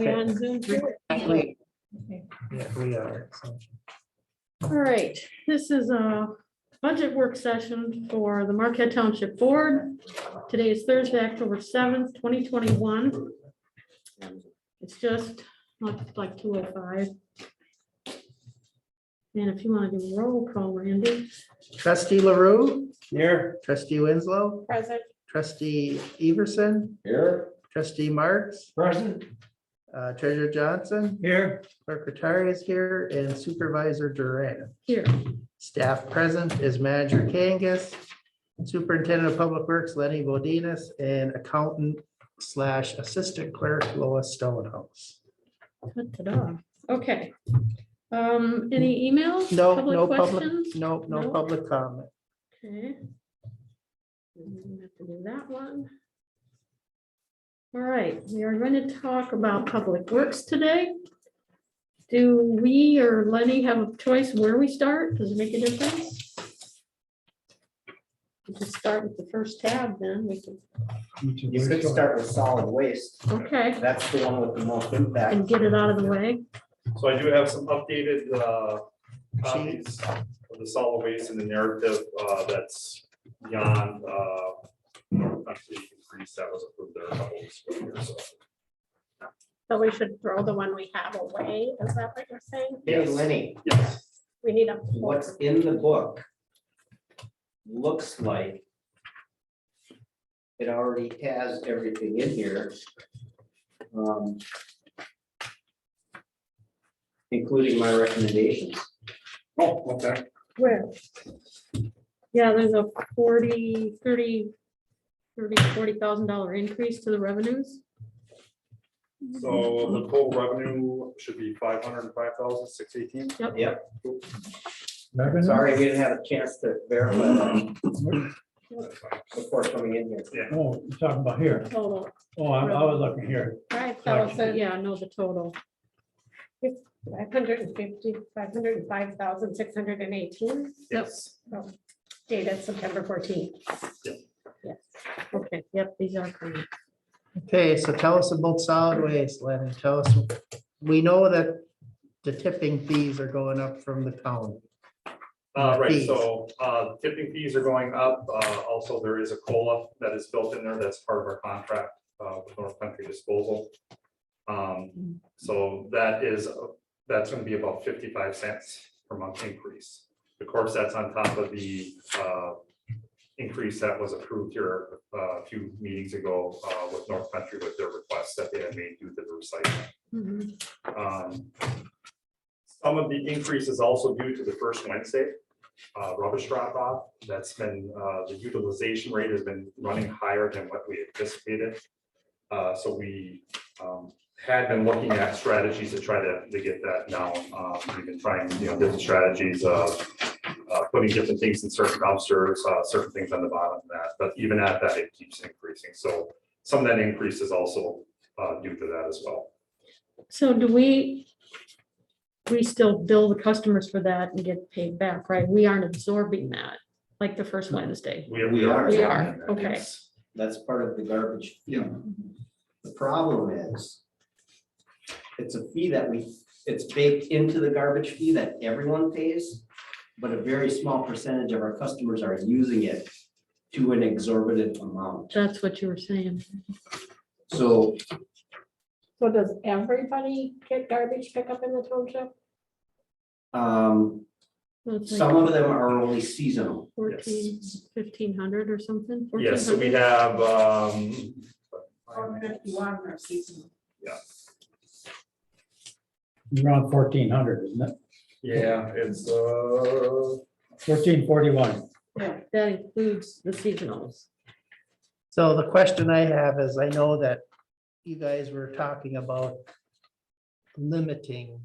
we on Zoom too? Actually, Okay. yeah, we are. So. All right, this is a budget work session for the Marquette Township Board. Today is Thursday, October 7th, 2021. It's just like 2:05. And if you want to do roll call, Randy. Trustee LaRue, Here. trustee Winslow, Present. trustee Everson, Here. trustee Marks, Present. treasurer Johnson, Here. clerk Rattari is here, and supervisor Duran. Here. Staff present is manager Kangas, superintendent of public works Lenny Bodinas, and accountant / assistant clerk Lois Stonehouse. Ta-da. Okay. Any emails? No, Public no public, questions? no No? public comment. Okay. We have to do that one. All right, we are going to talk about public works today. Do we or Lenny have a choice where we start? Does it make a difference? We just start with the first tab, then we can, You could start with solid waste. okay, That's the one with the most impact. and get it out of the way. So I do have some updated copies of the solid waste and the narrative that's beyond actually increase that was approved there a couple weeks ago. So, So we should throw the one we have away, is that what you're saying? Hey, yes. Lenny, Yes, We need a. what's in the book looks like it already has everything in here. Including my recommendations. oh, okay. Where? Yeah, there's a $40,000 increase to the revenues. So the total revenue should be 505,618. Yep. Sorry, we didn't have a chance to verify that before coming in here. Yeah, Oh, you're talking about here. Total, Oh, I was looking here. 5,000, yeah, no, the total. 505,618, yes. dated September 14th. Okay, yep, these are correct. Okay, so tell us about solid waste, Lenny. Tell us, we know that the tipping fees are going up from the county. Right, Fees. so tipping fees are going up. Also, there is a COLA that is built in there. That's part of our contract with North Country Disposal. So that's going to be about 55 cents per month increase. Of course, that's on top of the increase that was approved here a few meetings ago with North Country with their requests that they had made due to the recycling. Mhm. Some of the increase is also due to the first Wednesday rubbish drop off. That's been the utilization rate has been running higher than what we anticipated. So we had been looking at strategies to try to get that down. We've been trying, different strategies of putting different things in certain dumpsters, certain things on the bottom of that. But even at that, it keeps increasing. So some of that increase is also due to that as well. So do we still bill the customers for that and get paid back, right? We aren't absorbing that like the first Wednesday. We are. We are, okay. That's part of the garbage fee. The problem is, it's a fee that it's baked into the garbage fee that everyone pays, but a very small percentage of our customers are using it to an exorbitant amount. That's what you were saying. So So does everybody get garbage pickup in the township? So it's like some of them are only seasonal. 1,500 or something? Yes, so we 1,400? have 451 are seasonal. Around 1,400, isn't it? yeah, it's 1,441. That includes the seasonals. So the question I have is, I know that you guys were talking about limiting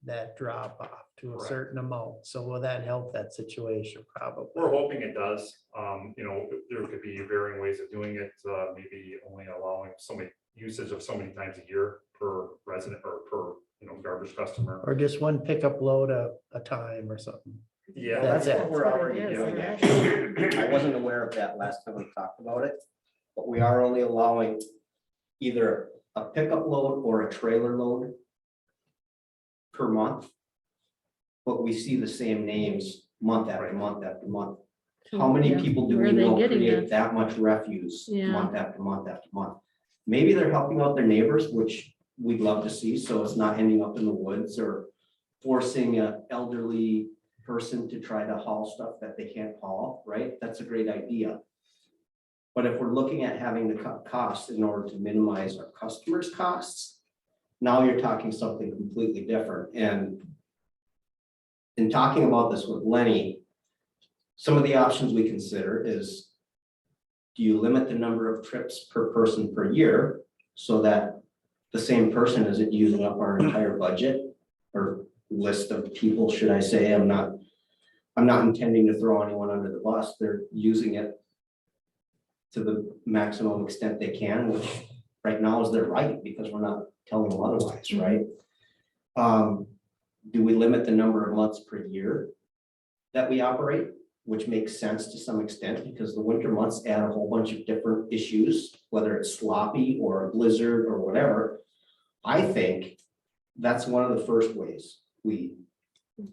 that drop off to a Correct. certain amount. So will that help that situation? Probably. we're hoping it does. There could be varying ways of doing it, maybe only allowing so many usage of so many times a year per resident or per garbage customer. Or just one pickup load a time or something. Yeah, That's That's it. what we're already Yes, doing, yeah. actually. I wasn't aware of that last time we talked about it, but we are only allowing either a pickup load or a trailer load per month, but we see the same names month after month after month. How many Yeah. people do Where we are they know getting create it? that much refuse Yeah. month after month after month? Maybe they're helping out their neighbors, which we'd love to see, so it's not ending up in the woods or forcing an elderly person to try to haul stuff that they can't haul, right? That's a great idea. But if we're looking at having to cut costs in order to minimize our customers' costs, now you're talking something completely different. And in talking about this with Lenny, some of the options we consider is, do you limit the number of trips per person per year so that the same person isn't using up our entire budget or list of people, should I say? I'm not intending to throw anyone under the bus. They're using it to the maximum extent they can, which right now is their right because we're not telling them otherwise, right? Do we limit the number of months per year that we operate, which makes sense to some extent because the winter months add a whole bunch of different issues, whether it's sloppy or a blizzard or whatever. I think that's one of the first ways we.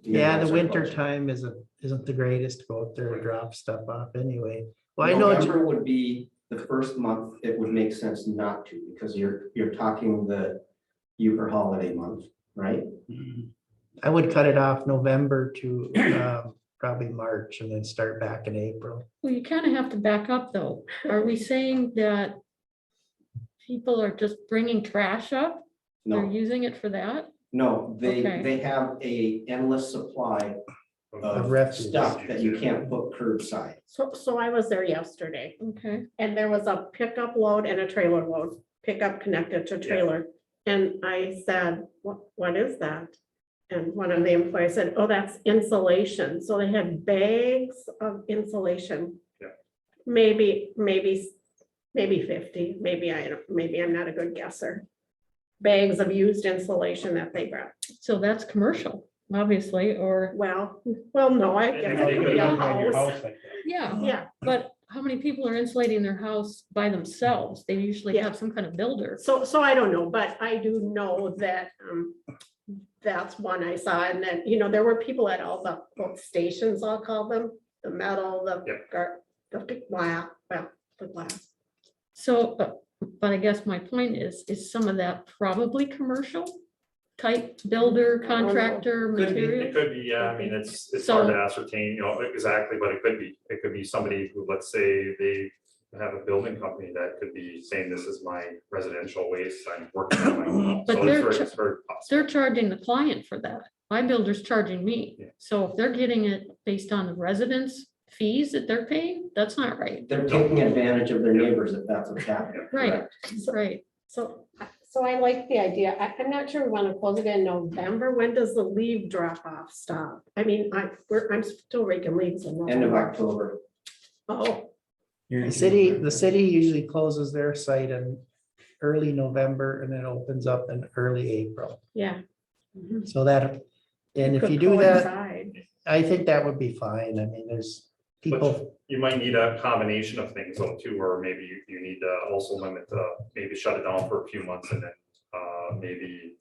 Yeah, the minimize our winter budget. time isn't the greatest to go out there and drop stuff off anyway. Well, I know, November would be the first month, it would make sense not to, because you're talking the Euchre holiday month, right? I would cut it off November to probably March and then start back in April. Well, you kind of have to back up though. Are we saying that people are just bringing trash up? They're No, using it for that? no, Okay. they have a endless supply of refuse. stuff that you can't put curbside. So I was there yesterday Okay. and there was a pickup load and a trailer load, pickup connected to trailer. And I said, what is that? And one of the employees said, oh, that's insulation. So they had bags of insulation. Yeah. Maybe 50, maybe I'm not a good guesser. Bags of used insulation that they brought. So that's commercial, obviously, or, Well, no, I And guess they it could could be a have On your house. house like that. yeah, Yeah, but how many people are insulating their house by themselves? They usually Yeah. have some kind of builder. so I don't know, but I do know that that's one I saw, and then, there were people at all the stations, I'll call them, the metal, the the glass. So, but I guess my point is some of that probably commercial type builder, contractor Could be. It material? could be, yeah, I mean, it's So- hard to ascertain, exactly, but it could be somebody who, let's say, they have a building company that could be saying, this is my residential waste, I'm working on my own. But So it's very possible. They're charging the client for that. My builder's charging me. Yeah. So if they're getting it based on the residents' fees that they're paying, that's not right. They're taking advantage of their neighbors if that's what's happening. Right, correct? right. So I like the idea. I'm not sure we want to close it in November. When does the leaf drop off stop? I mean, I'm still raking leaves in End of November. October. Oh, The city usually closes their site in early November and then opens up in early April. yeah. So that, and if Could you do that, coincide. I think that would be fine. I mean, there's people, You might need a combination of things though too, or maybe you need to also limit, maybe shut it down for a few months and then maybe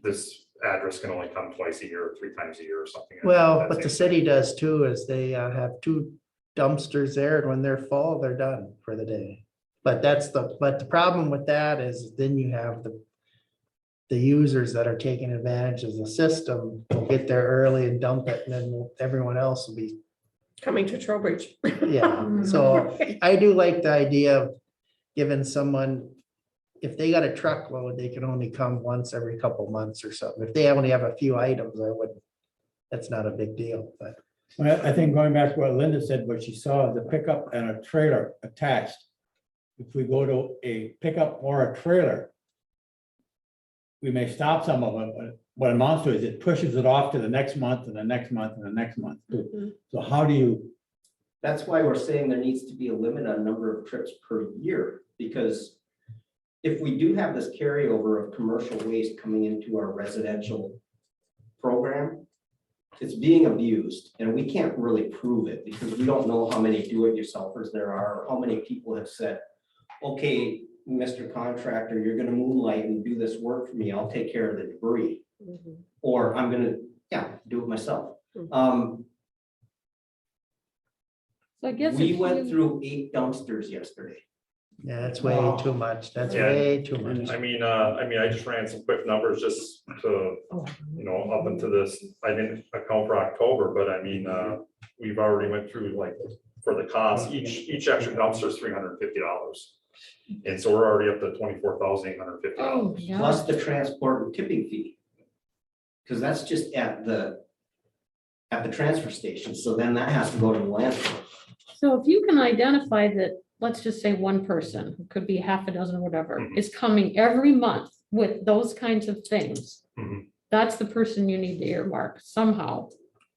this address can only come twice a year, or 3 times a year or something. well, That's what the it. city does too is they have 2 dumpsters there, and when they're full, they're done for the day. But the problem with that is then you have the users that are taking advantage of the system will get there early and dump it, and then everyone else will be, Coming to Trowbridge. yeah. So I do like the idea of giving someone, if they got a truckload, they can only come once every couple months or something. If they only have a few items, that's not a big deal, but. Well, I think going back to what Linda said, what she saw, the pickup and a trailer attached. If we go to a pickup or a trailer, we may stop some of it, but what it amounts to is it pushes it off to the next month and the next month and the next month. Mhm. So how do you, That's why we're saying there needs to be a limit on number of trips per year, because if we do have this carryover of commercial waste coming into our residential program, it's being abused, and we can't really prove it because we don't know how many do-it-yourselfers there are, or how many people have said, okay, Mr. Contractor, you're gonna moonlight and do this work for me, I'll take care of the debris. Mhm. Or I'm gonna, do it myself. Mhm. So I guess We if went you, through 8 dumpsters yesterday. Yeah, that's way too much. That's Yeah. way too much. I mean, I just ran some quick numbers just to, up into this, I didn't account for October, but I mean, we've already went through like, for the cost, each extra dumpster is $350. And so we're already up to $24,850. oh, yeah. Plus the transport and tipping fee. Cause that's just at the transfer station, so then that has to go to the landfill. So if you can identify that, let's just say one person, it could be half a dozen or whatever, Mhm. is coming every month with those kinds of things. Mhm. That's the person you need to earmark somehow,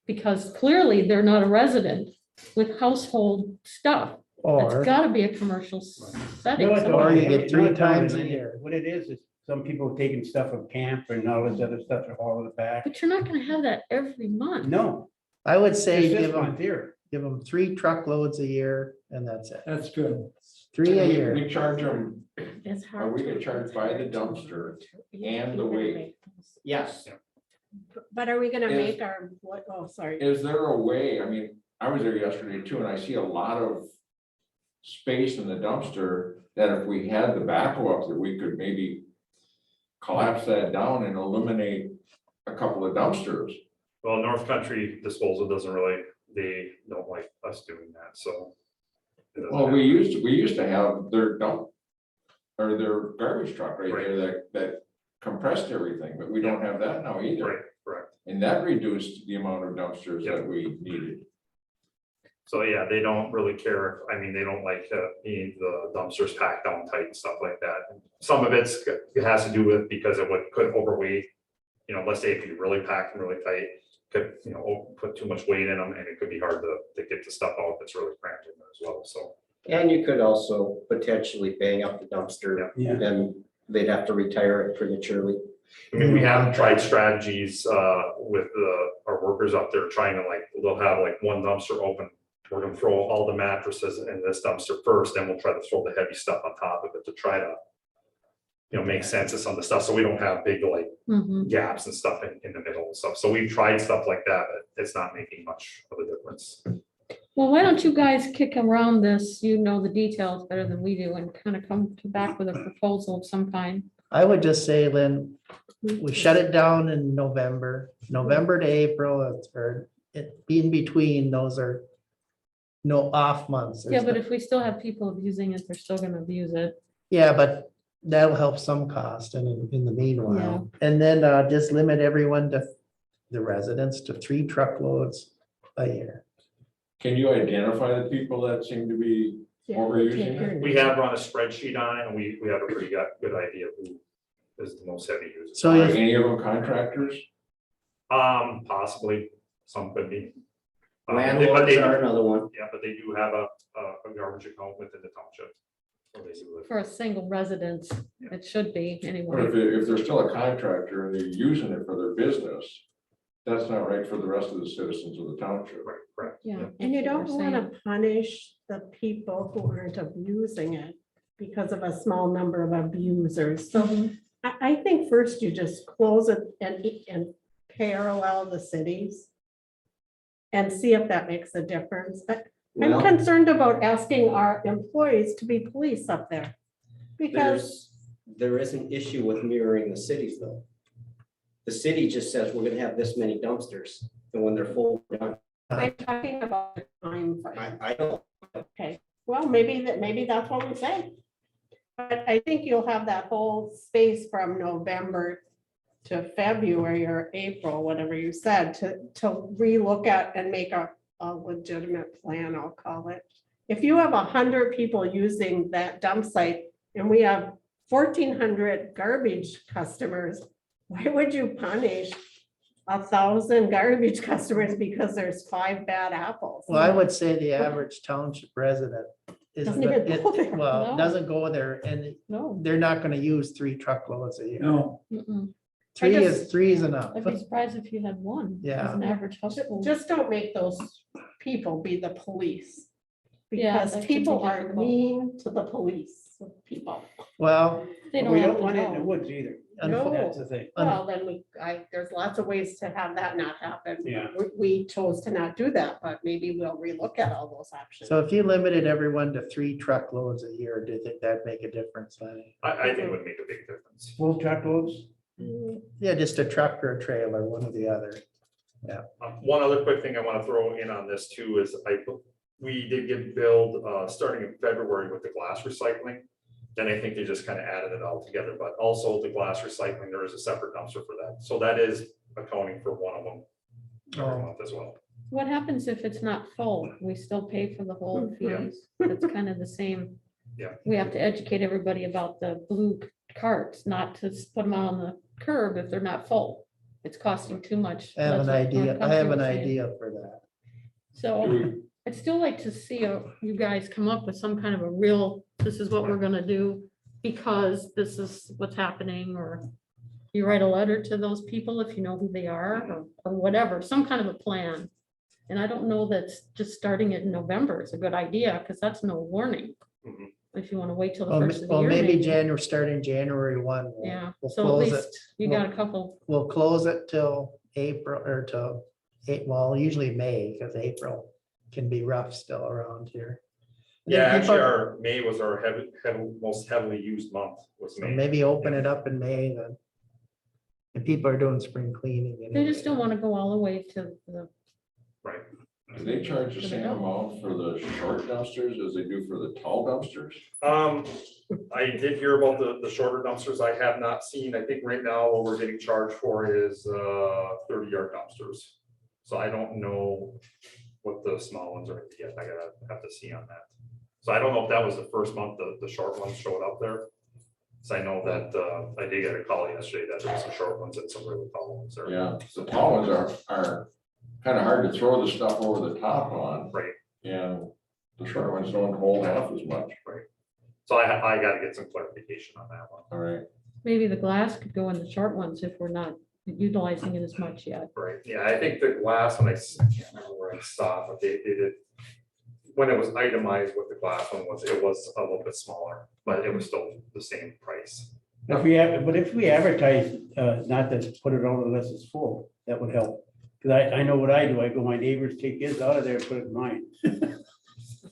because clearly they're not a resident with household stuff. It's Or, gotta be a commercial setting. No, it's somewhere. Or you all- get 3 no, it's all- times a year. What it is some people taking stuff from camp and all this other stuff to haul it back. But you're not gonna have that every month. No, I would say just this give month them, here. give them 3 truckloads a year and that's it. That's good. 3 a year. We charge them, It's hard. Are we to- gonna charge by the dumpster and the weight? Yes, But are we gonna Is- make our, sorry. Is there a way, I mean, I was there yesterday too, and I see a lot of space in the dumpster that if we had the backhoe up, that we could maybe collapse that down and eliminate a couple of dumpsters. Well, North Country Disposal doesn't really, they don't like us doing that, so. it doesn't Well, we happen. used to have their dump, or their garbage truck right there that compressed everything, but we don't have that now either. Right, correct. And that reduced the amount of dumpsters that we needed. So, yeah, they don't really care. I mean, they don't like being the dumpsters packed down tight and stuff like that. Some of it has to do with because of what could overweight. Let's say if you really pack them really tight, could, put too much weight in them and it could be hard to get the stuff out that's really cramped in there as well, so. and you could also potentially bang up the dumpster, Yeah. then they'd have to retire it prematurely. I mean, we have tried strategies with our workers up there trying to they'll have one dumpster open. We're gonna throw all the mattresses in this dumpster first, then we'll try to throw the heavy stuff on top of it to try to, make sense of some of the stuff, so we don't have big Mhm. gaps and stuff in the middle and stuff. So we've tried stuff like that, but it's not making much of a difference. Well, why don't you guys kick around this, you know the details better than we do, and kind of come back with a proposal of some kind. I would just say, Lynn, we shut it down in November to April, or in between, those are no off months. Yeah, but if we still have people abusing it, they're still gonna abuse it. Yeah, but that'll help some cost in the meanwhile. And then just limit everyone to the residents to 3 truckloads a year. Can you identify the people that seem to be overusing it? We have run a spreadsheet on it and we have a pretty good idea of who is the most heavy user. So Are if, any of them contractors? Possibly, some could be. But Landlords they are do- another one. Yeah, but they do have a garbage account within the township. where they do it. For a single residence, it should be But anyway. if they're still a contractor and they're using it for their business, that's not right for the rest of the citizens of the township. Right, correct. Yeah. And you that's don't what we're want to punish the people who aren't abusing it because of a small number of abusers. So saying. I think first you just close it and parallel the cities and see if that makes a difference. But I'm Well, concerned about asking our employees to be police up there. Because there is an issue with mirroring the cities though. The city just says we're gonna have this many dumpsters, and when they're full, we're done. I'm talking about the time frame. I don't, Well, maybe that's what we say. But I think you'll have that whole space from November to February or April, whatever you said, to relook at and make a legitimate plan, I'll call it. If you have 100 people using that dump site and we have 1,400 garbage customers, why would you punish 1,000 garbage customers because there's 5 bad apples? well, I would say the average township resident is, Doesn't even go there. well, No. doesn't go there, and No. they're not gonna use 3 truckloads a year. No, Mm-mm. Three I is enough. I'd be surprised if you had one. Yeah. As an average household. Just don't make those people be the police. Yeah, Because that could be people are difficult. mean to the police. of people. Well, They We have don't want it in the to know. woods either. No. That's the thing. Well, then there's lots of ways to have that not happen. Yeah. We chose to not do that, but maybe we'll relook at all those options. so if you limited everyone to 3 truckloads a year, do you think that'd make a difference, Lenny? I think it would make a big difference. Full truckloads? Yeah, just a truck or a trailer, one or the other. One other quick thing I want to throw in on this too is we did get billed, starting in February with the glass recycling. Then I think they just kind of added it all together, but also the glass recycling, there is a separate dumpster for that. So that is accounting for one of them every Oh. month as well. What happens if it's not full? We still pay for the whole fees. It's kind of the same. Yeah. We have to educate everybody about the blue carts, not to put them out on the curb if they're not full. It's costing too much. I have an That's what idea, North I Country have an was saying. idea for that. So I'd still like to see you guys come up with some kind of a real, this is what we're gonna do because this is what's happening, or you write a letter to those people if you know who they are, or whatever, some kind of a plan. And I don't know that just starting it in November is a good idea, because that's no warning. Mhm. If you want to wait till the Well, first of the well, year. maybe January, starting January 1. Yeah, We'll so at close it. least you got a couple, We'll close it till April or till, well, usually May, because April can be rough still around here. And then Yeah, people- actually, our May was our most heavily used month was So May. maybe open it up in May then. And people are doing spring cleaning. they just don't anyway. want to go all the way to the, Right. Do they charge the same amount for the short dumpsters as they do for the tall dumpsters? I did hear about the shorter dumpsters. I have not seen, I think right now what we're getting charged for is 30-yard dumpsters. So I don't know what the small ones are yet. I gotta have to see on that. So I don't know if that was the first month the short ones showed up there. So I know that I did get a call yesterday that there was some short ones and some really tall ones there. Yeah, the tall ones are kind of hard to throw the stuff over the top on. Right. And the short ones don't hold half as much. So I gotta get some clarification on that one. All right. maybe the glass could go in the short ones if we're not utilizing it as much yet. Right, yeah, I think the glass, when I can't remember where I saw, but they did. When it was itemized what the glass one was, it was a little bit smaller, but it was still the same price. If we have, but if we advertise, not to put it out unless it's full, that would help. Cause I know what I do. I go, my neighbors take his out of there and put it in mine.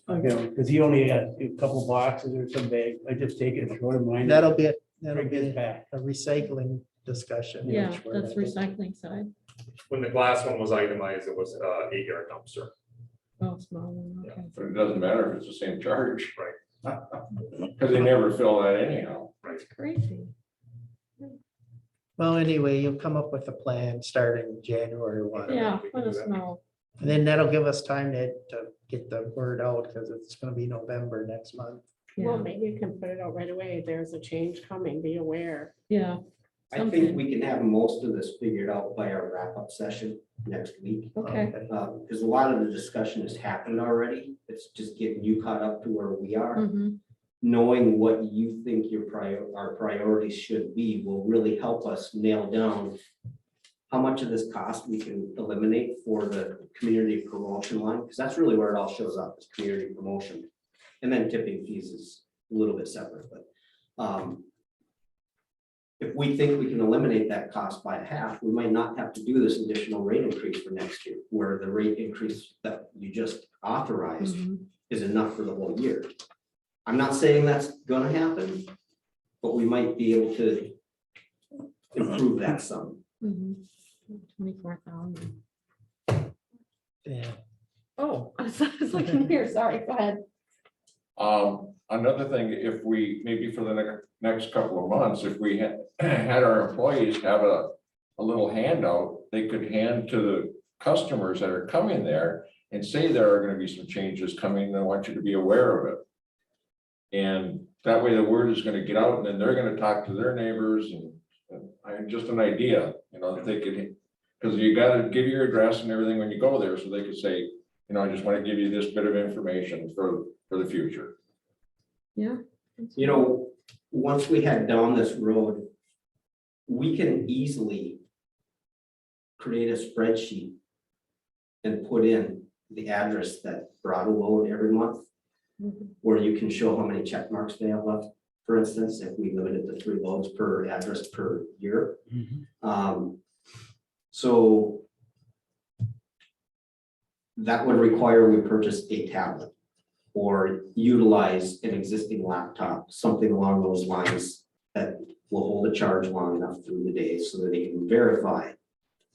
Okay, cause he only got a couple boxes or some bag. I just take it and throw it in mine. That'll be Bring his a back. recycling discussion. Yeah, which we're- that's recycling side. When the glass one was itemized, it was 8-yard dumpster. Oh, small one, okay. But it doesn't matter if it's the same charge. Right. Because they never fill that anyhow. It's crazy. Well, anyway, you'll come up with a plan starting January 1. Yeah, we can let do us that. know. And then that'll give us time to get the word out because it's gonna be November next month. Well, Yeah, maybe you can put it out right away. There's a change coming, be aware. yeah, I Something. think we can have most of this figured out by our wrap-up session next week. okay, Because a lot of the discussion has happened already. It's just getting you caught up to where we are. mhm, Knowing what you think our priorities should be will really help us nail down how much of this cost we can eliminate for the community promotion line, because that's really where it all shows up, is community promotion. And then tipping fees is a little bit separate, but if we think we can eliminate that cost by half, we might not have to do this additional rate increase for next year, where the rate increase that you just authorized mhm. is enough for the whole year. I'm not saying that's gonna happen, but we might be able to improve that some. 24,000. Yeah. Oh, I was looking here, sorry, go ahead. Another thing, if we, maybe for the next couple of months, if we had our employees have a little handout, they could hand to the customers that are coming there and say there are gonna be some changes coming, and I want you to be aware of it. And that way the word is gonna get out, and then they're gonna talk to their neighbors, and just an idea, that they could, because you gotta give your address and everything when you go there, so they could say, I just want to give you this bit of information for the future. Yeah. Once we head down this road, we can easily create a spreadsheet and put in the address that brought a load every month, Mhm. where you can show how many check marks they have left for instance, if we limit it to 3 loads per address per year. So that would require we purchase a tablet or utilize an existing laptop, something along those lines that will hold a charge long enough through the day so that they can verify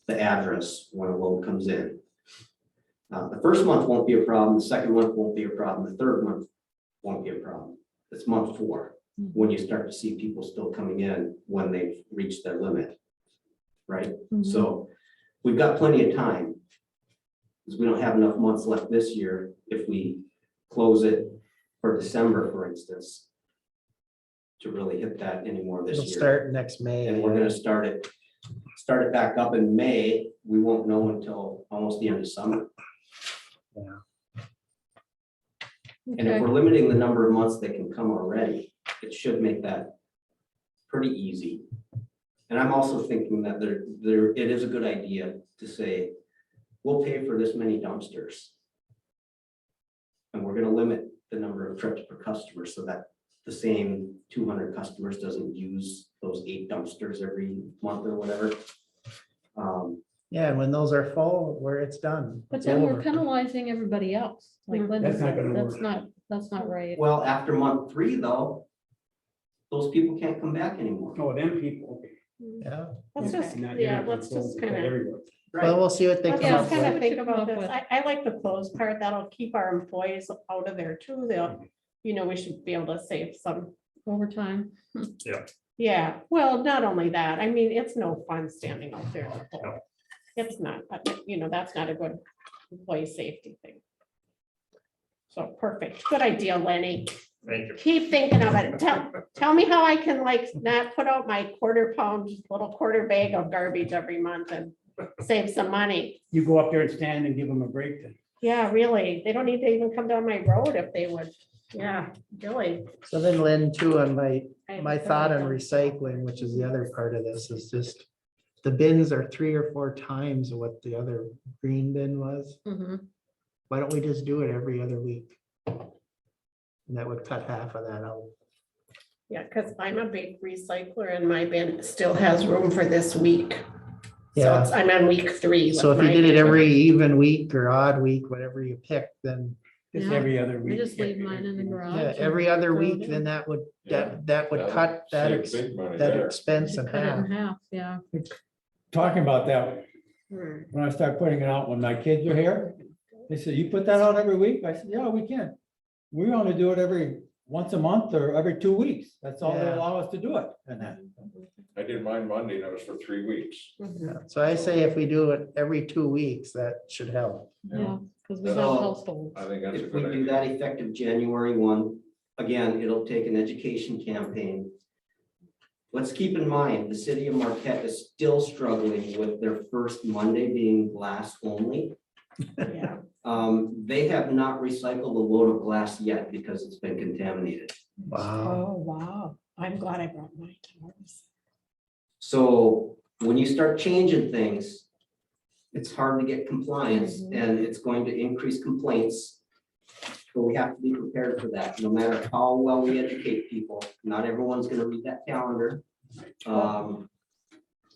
the address when a load comes in. The first month won't be a problem, the second month won't be a problem, the third month won't be a problem. It's month 4, when you start to see people still coming in when they've reached their limit. Right? So we've got plenty of time. Because we don't have enough months left this year if we close it for December, for instance, to really hit that anymore this It'll year. start next May. And we're gonna start it back up in May. We won't know until almost the end of summer. And if Okay. we're limiting the number of months they can come already, it should make that pretty easy. And I'm also thinking that it is a good idea to say, we'll pay for this many dumpsters. And we're gonna limit the number of trips per customer so that the same 200 customers doesn't use those 8 dumpsters every month or whatever. Yeah, and when those are full, where it's done. But it's then we're over. penalizing everybody else. Like Mhm. Linda That's not said, gonna that's not right. Well, after month 3 though, those people can't come back anymore. Oh, them people. Yeah, Let's Okay, just, not yeah, here, let's control, just but kind of. everywhere. well, we'll see what they Let's come Yeah, just up kind with. of think What you come about up this. with. I like the closed part. That'll keep our employees out of there too. They'll, we should be able to save some. Overtime. Yeah, well, not only that, I mean, it's no fun standing out there. in the cold. It's not, but, that's not a good employee safety thing. So perfect. Good idea, Lenny. Thank you. Keep thinking of it. Tell me how I can not put out my little quarter bag of garbage every month and save some money. You go up there and stand and give them a break then. Yeah, really. They don't need to even come down my road if they would. Yeah, really. So then Lynn, too, on my I thought on really don't. recycling, which is the other part of this, is just the bins are 3 or 4 times what the other green bin was. Mhm. Why don't we just do it every other week? And that would cut half of that out. Yeah, because I'm a big recycler and my bin still has room for this week. So Yeah. I'm on week 3. So if with you my did it bin. every even week or odd week, whatever you pick, then Just Yeah, every other I week. just leave mine in the garage. yeah, and every other throw it week, in. then that would, Yeah, that would cut that, save big money that there. expense in Cut it in half. half, yeah. Talking about that, Hmm. when I start putting it out when my kids are here, they said, you put that out every week? I said, yeah, we can. We only do it once a month or every 2 weeks. That's all they Yeah. allow us to do it. And then, I did mine Monday and it was for 3 weeks. Mhm. So I say if we do it every 2 weeks, that should help. Yeah, because we have So- households. I think that's a If we good do that idea. effective January 1, again, it'll take an education campaign. Let's keep in mind, the city of Marquette is still struggling with their first Monday being glass only. Yeah. They have not recycled a load of glass yet because it's been contaminated. Wow. Oh, wow. I'm glad I brought mine to ours. So when you start changing things, it's hard to get compliance Mhm. and it's going to increase complaints. So we have to be prepared for that, no matter how well we educate people. Not everyone's gonna read that calendar.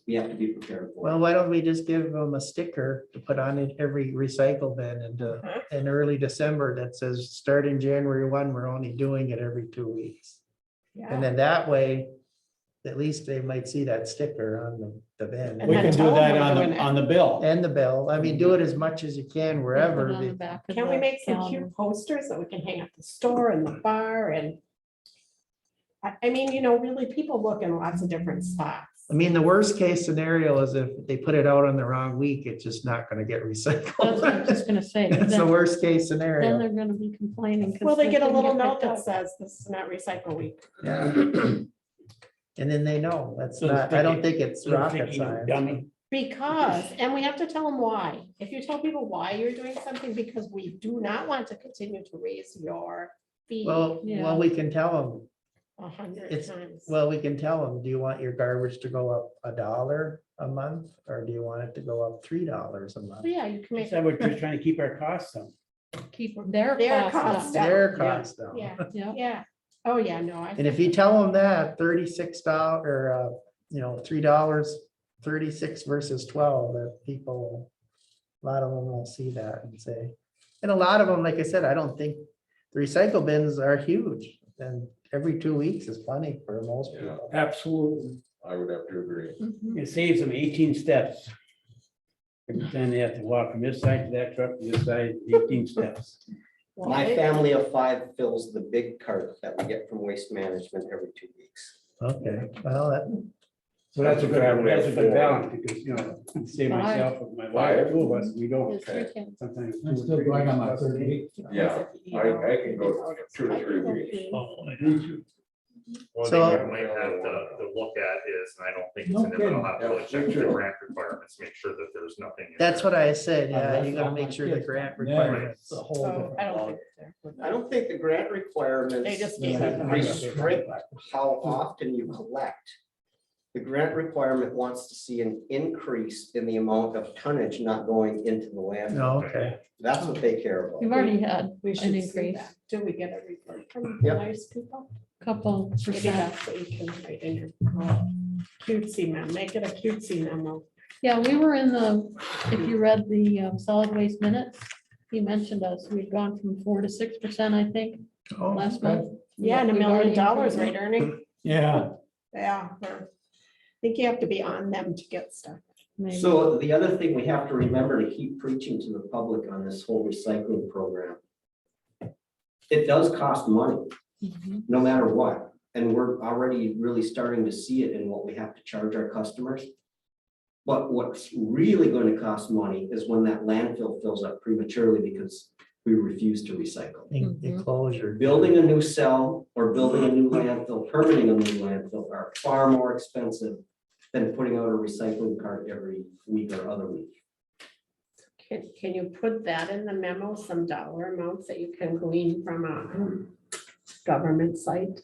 We have to be prepared for it. Well, why don't we just give them a sticker to put on it every recycle bin and in early December that says, starting January 1, we're only doing it every 2 weeks. And Yeah. then that way, at least they might see that sticker on the bin. And we then can do tell them that we're on doing the, it. on the bill. And the bill, I mean, do it as much as you can wherever. Put it on the the- back of Can we the make some calendar. cute posters that we can hang at the store and the bar and I mean, really people look in lots of different spots. I mean, the worst case scenario is if they put it out on the wrong week, it's just not gonna get That's what I'm recycled. just gonna say. That's the Then worst case then scenario. they're gonna be complaining. 'cause Well, they get a didn't little note picked that up. says this is not recycle week. Yeah. And then they know, that's Little not, I don't sticky- think it's little rocket sticky science. dummy. Because, and we have to tell them why. If you tell people why you're doing something, because we do not want to continue to raise your fee Yeah. We can tell them, 100 it's- times. well, we can tell them, do you want your garbage to go up $1 a month? Or do you want it to go up $3 a month? Yeah, you can She make said we're just trying to keep our costs down. Keep their Their costs costs down. down. Their cost down. Yeah, Yeah. yeah. Oh, yeah, no, I. And if you tell them that $36 or, $3.36 versus 12, that people, a lot of them will see that and say, and a lot of them, like I said, I don't think the recycle bins are huge. And every 2 weeks is plenty for most Yeah. people. Absolutely. I would have to agree. Mhm. It saves them 18 steps. Every time they have to walk from this side to that truck, to this side, 18 steps. Well, My they- family of 5 fills the big cart that we get from Waste Management every 2 weeks. Okay, well, that, So that's a good, Family of that's a good 4. balance because, say myself, and my wife, two of us, we don't There's 3 cans. sometimes. I'm still going on my third week. Yeah, I can go 2 to 3 weeks. One So- thing we might have to look at is, and I don't think it's No in there, but I'll kidding. have to Yeah, check me the too. grant requirements, make sure that there's nothing. in that's there. what I said. Yeah, Unless you gotta all make my sure the kids grant come. requirements. a whole So different I don't ball. think. they're- I don't think the grant requirements They just gave it. restrict how often you collect. The grant requirement wants to see an increase in the amount of tonnage not going into the No, landfill. okay. That's what they care We've about. already had We an should see increase, that. Do we get a report from Yep. nice people? couple Maybe percent. that's what you can write in your cutesy memo, make it a cutesy memo. Yeah, we were in the, if you read the solid waste minutes, he mentioned us, we've gone from 4 to 6%, I think, Oh, last okay. month. Yeah, and $1 We've already million, improved right, it. Ernie? Yeah, Yeah. I think you have to be on them to get stuff. Maybe. So the other thing we have to remember to keep preaching to the public on this whole recycling program. It does cost money, Mhm. no matter what, and we're already really starting to see it in what we have to charge our customers. But what's really going to cost money is when that landfill fills up prematurely because we refuse to recycle. Enclosure. Building a new cell or building a new landfill, permitting a new landfill are far more expensive than putting out a recycling cart every week or other week. Can you put that in the memo, some dollar amounts that you can glean from a government site?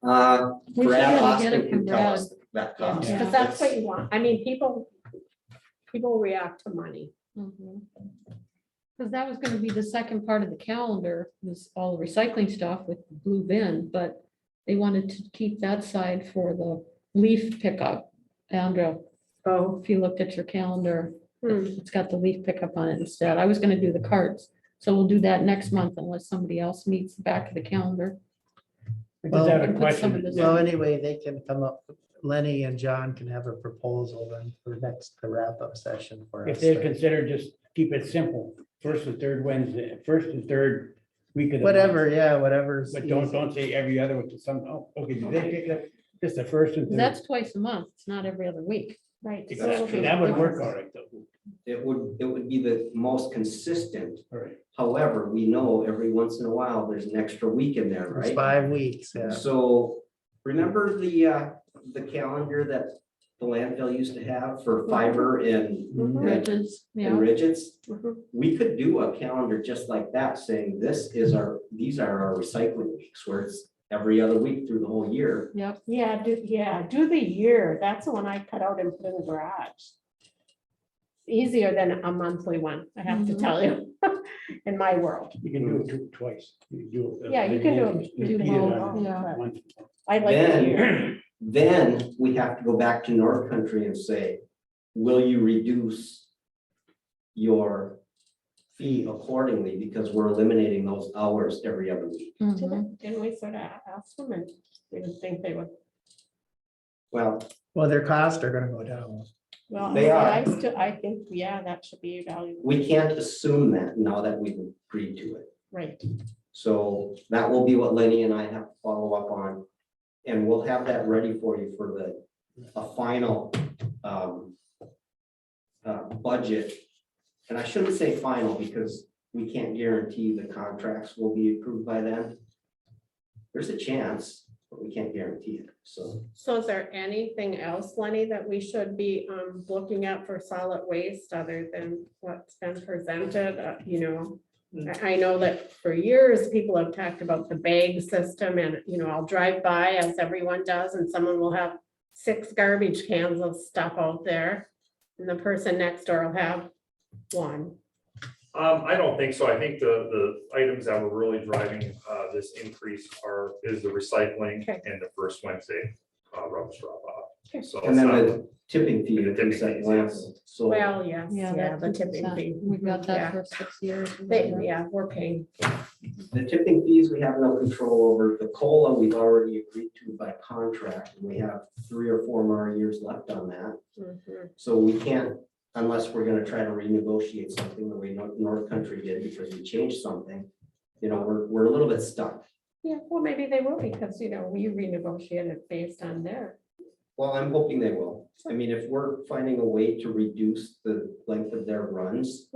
We should Brad really get Austin it from can tell us that Yeah, cost. because that's what you want. I mean, people react to money. Because that was gonna be the second part of the calendar, was all the recycling stuff with the blue bin, but they wanted to keep that side for the leaf pickup. And Oh. if you looked at your calendar, Hmm. it's got the leaf pickup on it instead. I was gonna do the carts, so we'll do that next month unless somebody else meets the back of the calendar. I just have Well, a put some of question. this So anyway, they can come up, Lenny and John can have a proposal then for next, the wrap-up session for If us. they consider, just keep it simple, first and third Wednesday, first and third week of the month. Whatever, yeah, whatever's. But easy. don't say every other, which is some, oh, okay, do they pick it up just the first and third? That's twice a month. It's not every other week. Right. so Exactly, it'll be that would work different. all right, though. It would be the most consistent. All right. However, we know every once in a while, there's an extra week in there, It's right? 5 weeks, yeah. So remember the calendar that the landfill used to have for fiber and Bridges, yeah. rigids? Mhm. We could do a calendar just like that, saying these are our recycling weeks, where it's every other week through the whole year. Yep. Yeah, do the year. That's the one I cut out and put in the garage. Easier than a monthly one, I have to Mhm. tell you, in my world. You can do it twice. You can do it. Yeah, you can do it. Repeat it on Yeah. once. I like the year. Then we have to go back to North Country and say, will you reduce your fee accordingly, because we're eliminating those hours every other week? Mhm. Didn't we sort of ask them and we didn't think they would, Well, Well, their costs are gonna go down. well, They are. I think, yeah, that should be evaluated, we can't assume that now that we've agreed to it. right? So that will be what Lenny and I have to follow up on. And we'll have that ready for you for a final budget. And I shouldn't say final because we can't guarantee the contracts will be approved by then. There's a chance, but we can't guarantee it, so. So is there anything else, Lenny, that we should be looking at for solid waste other than what's been presented? I know that for years, people have talked about the bag system and, I'll drive by as everyone does and someone will have 6 garbage cans of stuff out there. And the person next door will have 1. I don't think so. I think the items that were really driving this increase is the recycling Okay. and the first Wednesday rubbish drop off. Okay. So And it's then not- the tipping fee. And the tipping increase that fees, went, yes. So. Well, yes, Yeah, yeah, that's the tipping 2%. fee. We've got Yeah. that for 6 years. Yeah, we're paying. The tipping fees, we have no control over. The COLA, we've already agreed to by contract. And we have 3 or 4 more years left on that. Mhm. So we can't, unless we're gonna try to renegotiate something the way North Country did because we changed something. You know, we're a little bit stuck. Yeah, well, maybe they will because, we renegotiated based on their. Well, I'm hoping they will. I mean, if we're finding a way to reduce the length of their runs,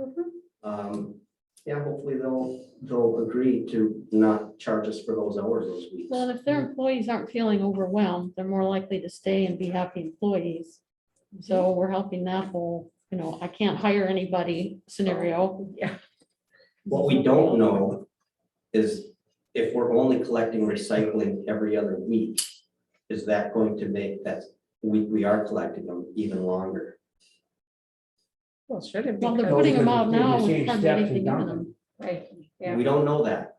yeah, hopefully they'll agree to not charge us for those hours those weeks. Well, and if their employees aren't feeling overwhelmed, they're more likely to stay and be happy employees. So we're helping that whole, I can't hire anybody scenario. Yeah. What we don't know is if we're only collecting recycling every other week, is that going to make that week we are collecting them even longer? Well, should it be? Well, they're because- putting them because out they're now the same and steps anything as giving dumping. them. Right, yeah. We don't know that.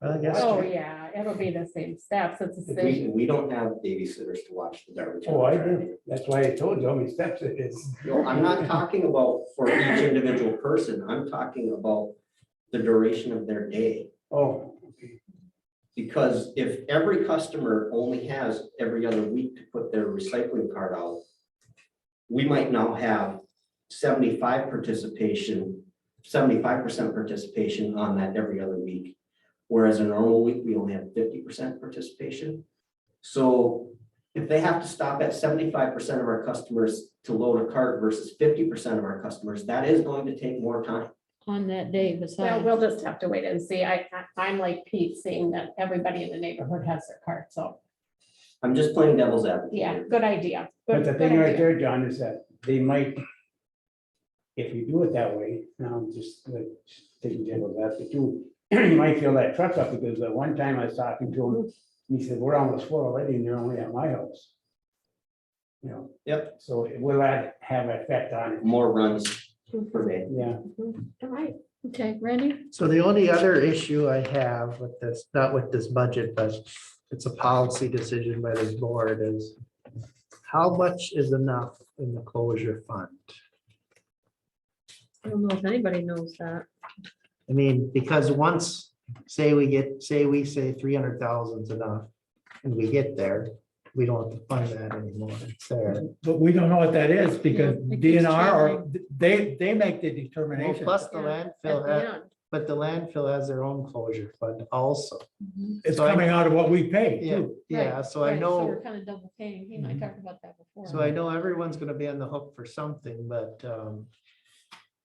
Well, I guess. Oh, yeah, it'll be the same steps. It's the same. We don't have babysitters to watch the garbage. Oh, I did. That's why I told you how many steps it is. No, I'm not talking about for each individual person. I'm talking about the duration of their day. Oh, Because if every customer only has every other week to put their recycling card out, we might now have 75% participation on that every other week. Whereas a normal week, we only have 50% participation. So if they have to stop at 75% of our customers to load a cart versus 50% of our customers, that is going to take more time. On that day Well, besides. we'll just have to wait and see. I'm like Pete, seeing that everybody in the neighborhood has their cart, so, I'm just playing devil's advocate. yeah, here. good idea. but Good the good thing right idea. there, John, is that they might, if you do it that way, now I'm just like taking devil's advocate too, you might fill that truck up because one time I was talking to him, he said, we're almost full already and you're only at my house. Yep. So will that have an effect on it? More runs per day. Yeah. All right, Okay, Randy? So the only other issue I have with this, not with this budget, but it's a policy decision by this board is how much is enough in the closure fund? I don't know if anybody knows that. I mean, because once, say we say 300,000 is enough, and we get there, we don't have to fund that anymore. It's there. But we don't know what that is because Yeah, it keeps DNR or they make the Well, determination. plus the Yeah, At landfill, the has- end. but the landfill has their own closure fund also. It's so I- coming out of what we pay Yeah, too. yeah, Right, so I right, know. we're kind of double paying. He and I talked about that before. So I know everyone's gonna be on the hook for something, but,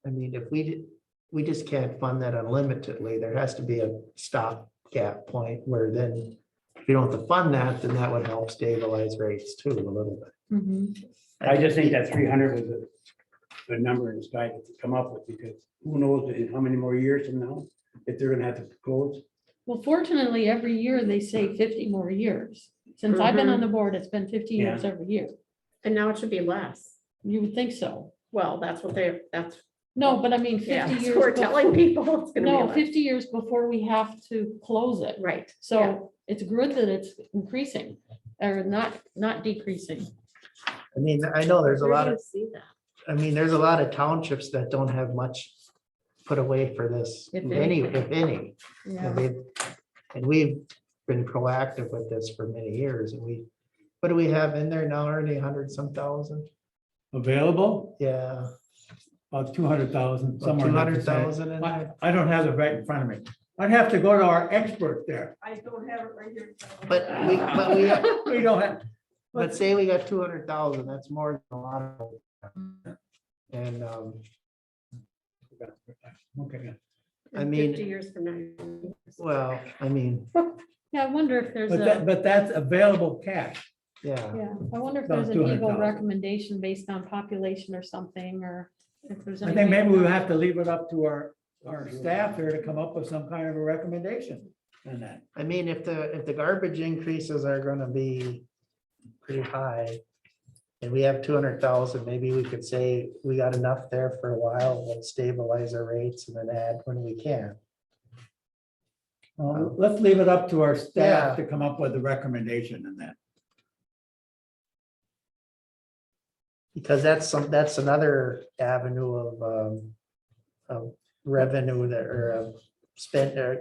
I mean, if we just can't fund that unlimitedly, there has to be a stopgap point where then if you don't have to fund that, then that would help stabilize rates too a little bit. Mhm. I just think that 300 was a good number in this guy to come up with because who knows in how many more years from now, if they're gonna have to close. Well, fortunately, every year they say 50 more years. Since I've been on the board, it's been 50 years every year. and now it should be less. You would think so. Well, that's, No, but I mean, 50 yeah, years. so we're telling before- people it's gonna be No, less. 50 years before we have to close it. Right, yeah. So it's good that it's increasing or not decreasing. I mean, I know there's a Where lot do of, you see that? I mean, there's a lot of townships that don't have much put away for this, If any, anything. if any. Yeah. And we've been proactive with this for many years and what do we have in there now, Ernie, 100-some thousand? Available, Yeah. about 200,000, About somewhere. in that vicinity. 200,000 in there. I don't have it right in front of me. I'd have to go to our expert there. I don't have it right here. But We don't have, but say we got 200,000, that's more than a lot of. And, okay. I mean- 50 years from now. well, I mean, Yeah, I wonder if there's But that's available cash. yeah, yeah, I wonder if About there's an Eagle 200,000. recommendation based on population or something, or if there's. I any think way maybe to- we'll have to leave it up to our staff here to come up with some kind of a recommendation on that. I mean, if the garbage increases are gonna be pretty high, And we have 200,000, maybe we could say we got enough there for a while, we'll stabilize our rates and then add when we can. Let's leave it up to our staff Yeah. to come up with a recommendation in that. Because that's another avenue of revenue that, or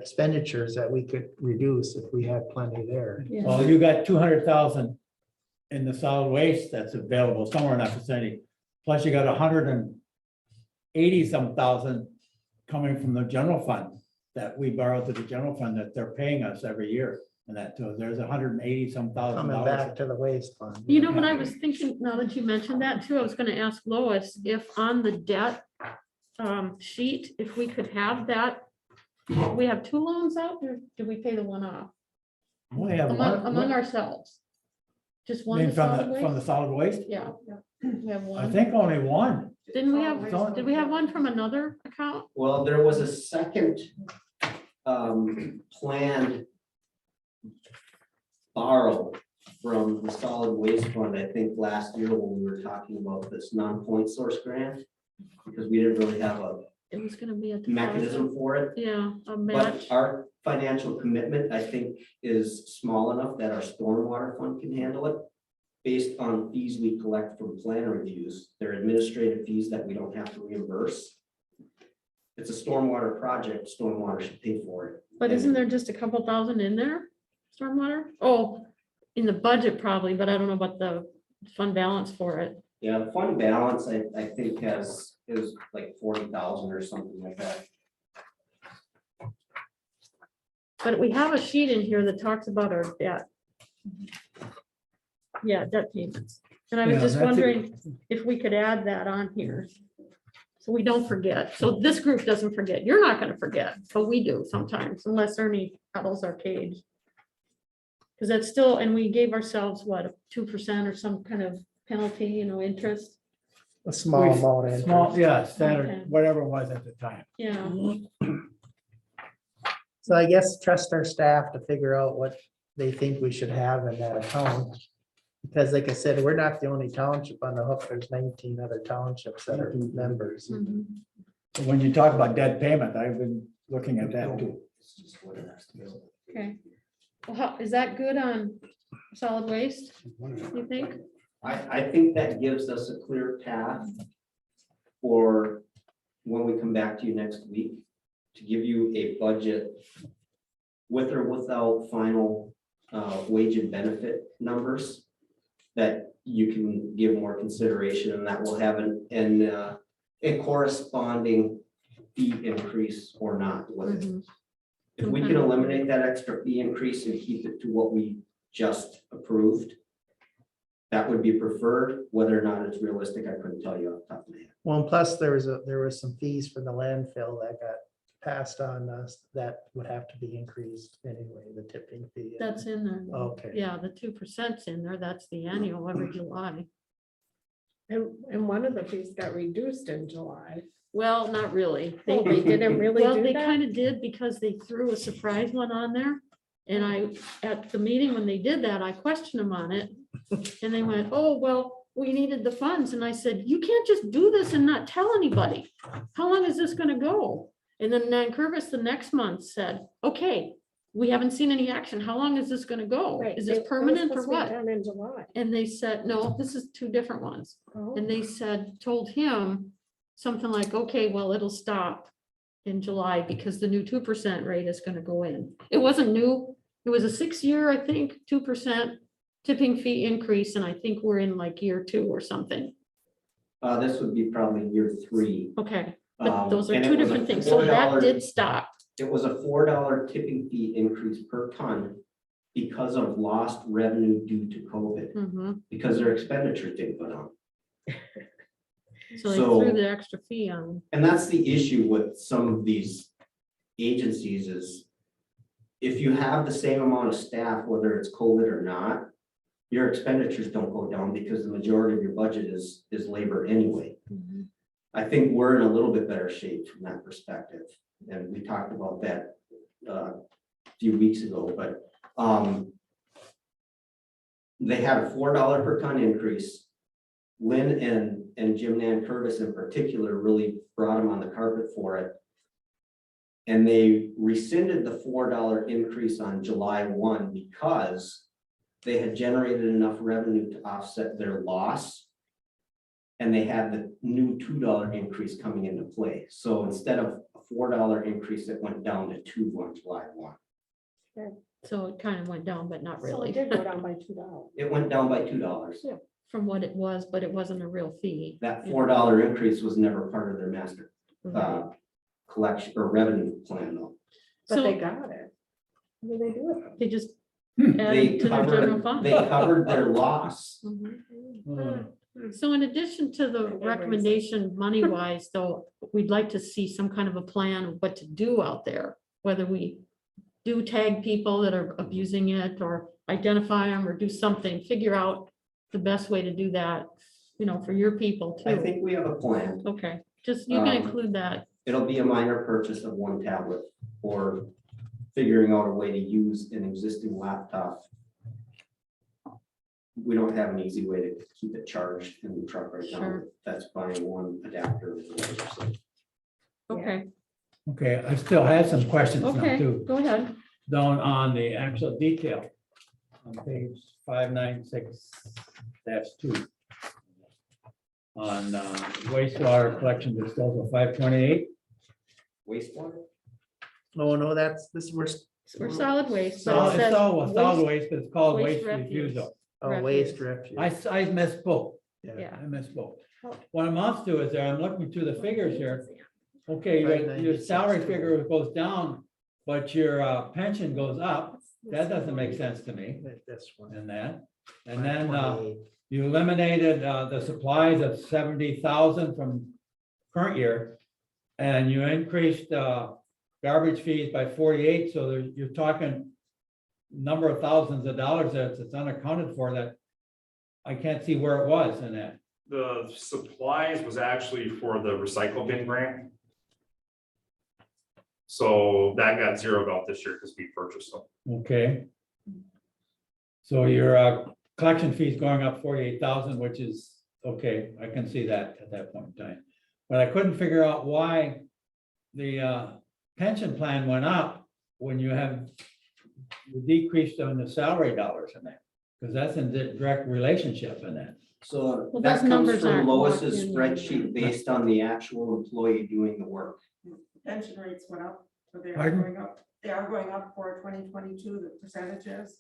expenditures that we could reduce if we had plenty there. Well, you got 200,000 in the solid waste that's available somewhere in that vicinity. Plus you got 180 some thousand coming from the general fund that we borrow to the general fund that they're paying us every year. And that, so there's 180 some thousand Coming back dollars. to the waste fund. You know what I was thinking, now that you mentioned that too, I was gonna ask Lois if on the debt sheet, if we could have that. We have two loans out, or do we pay the one off? We have Among one, ourselves? Just I one mean, from solid the waste? solid waste, Yeah. We have I one. think only one. Didn't we have, did we have one from another account? Well, there was a second planned borrow from the solid waste fund, I think last year when we were talking about this non-point source grant. Because we didn't really have a It was gonna be a. mechanism for it. Yeah, a But match. our financial commitment, I think, is small enough that our stormwater fund can handle it. Based on fees we collect from plan reviews, they're administrative fees that we don't have to reimburse. It's a stormwater project, stormwater should pay for it. But isn't there just a couple thousand in there? Stormwater? Oh, in the budget probably, but I don't know about the fund balance for it. Yeah, the fund balance, I think is like 40,000 or something like that. But we have a sheet in here that talks about our debt. Yeah, debt payments. And I was Yeah, just that's it. wondering if we could add that on here. So we don't forget. So this group doesn't forget. You're not gonna forget, but we do sometimes unless Ernie rattles our cage. Because that's still, and we gave ourselves what, 2% or some kind of penalty, interest. A small We- amount. of Small, interest. yeah, Okay. standard, whatever it was at the time. Yeah, So I guess trust our staff to figure out what they think we should have in that account. Because like I said, we're not the only township on the hook. There's 19 other townships that are members. mhm. When you talk about debt payment, I've been looking at that too. Okay. Well, is that good on solid waste, you think? I think that gives us a clear path for when we come back to you next week, to give you a budget with or without final wage and benefit numbers that you can give more consideration, and that will have a corresponding fee increase or not with it. Mhm. If we can eliminate that extra fee increase and keep it to what we just approved, that would be preferred. Whether or not it's realistic, I couldn't tell you off the top of my head. Well, and plus there was some fees for the landfill that got passed on us that would have to be increased anyway, the tipping fee. That's in there. Okay. Yeah, the 2%'s in there. That's the annual every July. And one of the fees got reduced in July. Well, not really. Oh, they didn't really Well, do they that? kind of did because they threw a surprise one on there. And at the meeting when they did that, I questioned them on it. And they went, oh, well, we needed the funds. And I said, you can't just do this and not tell anybody. How long is this gonna go? And then Nan Curvis the next month said, okay, we haven't seen any action. How long is this gonna go? Right, Is it this was permanent or supposed to be what? done in July. And they said, no, this is two different ones. Oh. And they said, told him something like, okay, well, it'll stop in July because the new 2% rate is gonna go in. It wasn't new. It was a 6-year, I think, 2% tipping fee increase, and I think we're in like year 2 or something. This would be probably year 3. Okay, but those are And it two was a different things. So that $4 did stop. It was a $4 tipping fee increase per ton because of lost revenue due to COVID, Mhm. because their expenditures didn't go down. So they So- threw the extra fee on. And that's the issue with some of these agencies is if you have the same amount of staff, whether it's COVID or not, your expenditures don't go down because the majority of your budget is labor anyway. Mhm. I think we're in a little bit better shape from that perspective. And we talked about that a few weeks ago, but they had a $4 per ton increase Lynn and Jim Nan Curtis in particular really brought him on the carpet for it. And they rescinded the $4 increase on July 1 because they had generated enough revenue to offset their loss. And they had the new $2 increase coming into play. So instead of a $4 increase, it went down to 2 on July 1. So it kind of went down, but not So it really, did go down by $2. It went down by $2. from what it was, but it wasn't a real fee. That $4 increase was never part of their master collection or revenue plan though. But they So got it. How did they do it? they just They added to their general covered, fund. they covered their loss. Mhm. So in addition to the recommendation money wise, though, we'd like to see some kind of a plan of what to do out there. Whether we do tag people that are abusing it or identify them or do something, figure out the best way to do that, you know, for your people I too. think we have a plan. Okay, just you can Um, include that. It'll be a minor purchase of 1 tablet or figuring out a way to use an existing laptop. We don't have an easy way to keep it charged in the truck right now. Sure. That's buying 1 adapter. or whatever, so. Okay, Okay, I still had some questions now okay, too, go ahead. down on the actual detail. On page 596-2. On wastewater collection disposal 528. Wastewater? No, this, We're solid waste. but So it it's says all solid waste- waste, but it's called waste waste refuse. refusal. oh, waste refuse. I misspoke. Yeah. I misspoke. What amounts to is there, I'm looking through the figures here. Okay, your salary figure goes down, but your pension goes up. That doesn't make sense to me This one. in that. And then 528. you eliminated the supplies of 70,000 from current year. And you increased garbage fees by 48, so you're talking number of thousands of dollars that's unaccounted for that I can't see where it was in that. The supplies was actually for the recycle bin grant. So that got zeroed out this year because we purchased them. Okay. So your collection fees going up 48,000, which is, okay, I can see that at that point in time. But I couldn't figure out why the pension plan went up when you have the decrease on the salary dollars in that, because that's in direct relationship in that. So Well, that those comes numbers from aren't Lois's locked in yet. spreadsheet based on the actual employee doing the work. Pension rates went up, so they are Pardon? going up, they are going up for 2022, the percentages.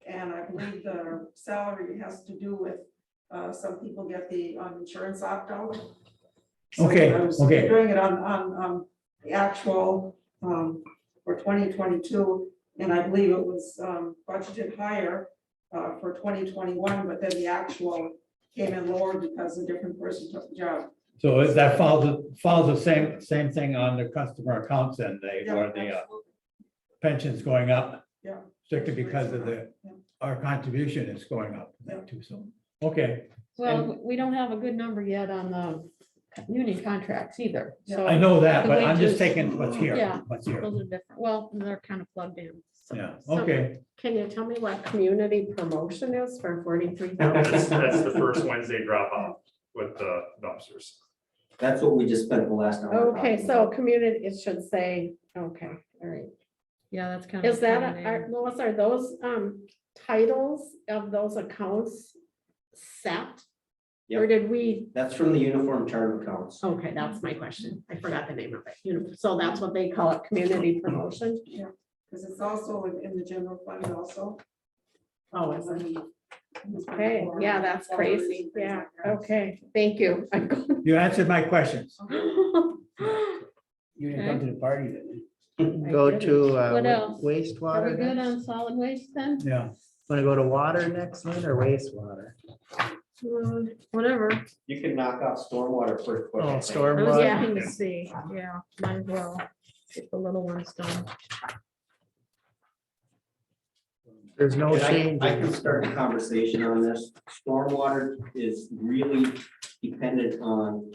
And I believe the salary has to do with, some people get the insurance opt-out. So Okay, I was okay. Doing it on the actual, for 2022, and I believe it was, budgeted higher, for 2021, but then the actual came in lower because a different person took the job. So that follows the same thing on the customer accounts and Yeah, where the absolutely. pensions going up. Yeah. Strictly because of our contribution is going up too, so, okay. Well, we don't have a good number yet on the union contracts either, so. I know that, the but I'm just wages- taking what's here, Yeah. what's here. Those are different. Well, they're kind of plugged in. so. Yeah, So- okay. Can you tell me what community promotion is for 43,000? That's the first Wednesday drop off with the dumpsters. That's what we just spent the last hour. Okay, talking so about. community, it should say, okay, all right. Yeah, that's kind of. Is that, Lois, are those titles of those accounts set? Or Yep. did we, That's from the uniform chart of accounts. okay, that's my question. I forgot the name of it. So that's what they call it, community promotion? Because it's also in the general fund also. Oh, is it? it? Okay, yeah, that's crazy. Yeah, okay, thank you. I'm going. You answered my questions. You didn't come to the party then. Go to What else? Are we wastewater. good next? on solid waste then? Yeah. Want to go to water next one or wastewater? Whatever. You can knock out stormwater pretty quick. Oh, I think. I was stormwater. looking to see. Yeah, might as well. Get the little ones done. There's no And change. I can start a conversation on this. Stormwater is really dependent on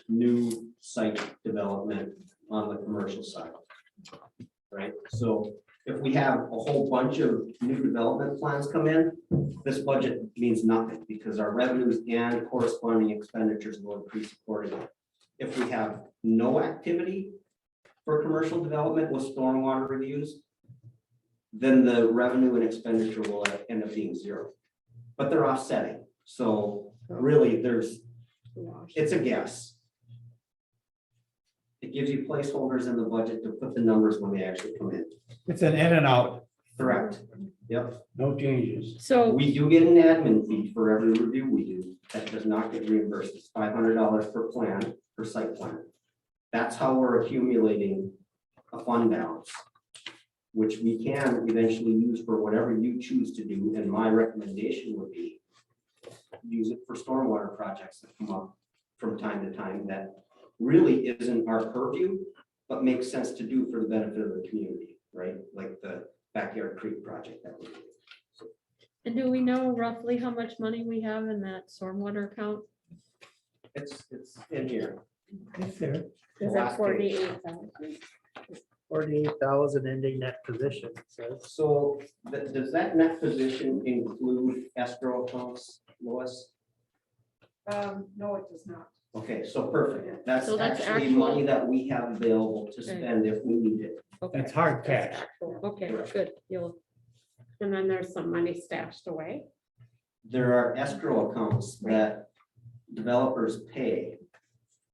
new site development on the commercial side. Right, so If we have a whole bunch of new development plans come in, this budget means nothing because our revenues and corresponding expenditures will increase accordingly. If we have no activity for commercial development with stormwater reviews, then the revenue and expenditure will end up being zero. But they're offsetting. So really, it's a guess. It gives you placeholders in the budget to put the numbers when they actually come in. It's an in and out. Correct. Yep. No changes. So, We do get an admin fee for every review we do. That does not get reimbursed. It's $500 per plan, per site plan. That's how we're accumulating a fund balance, which we can eventually use for whatever you choose to do. And my recommendation would be use it for stormwater projects that come up from time to time that really isn't our purview, but makes sense to do for the benefit of the community, right? Like the Backyard Creek project that we did. and do we know roughly how much money we have in that stormwater account? It's in here. It's there. Is Last that page. 48,000? 48,000 ending net position, so So does that net position include escrow accounts, Lois? No, it does not. Okay, so perfect. That's So that's actually actual- money that we have available to Okay. spend if we need it. Okay, That's hard cash. okay, good. You'll, And then there's some money stashed away. There are escrow accounts that developers pay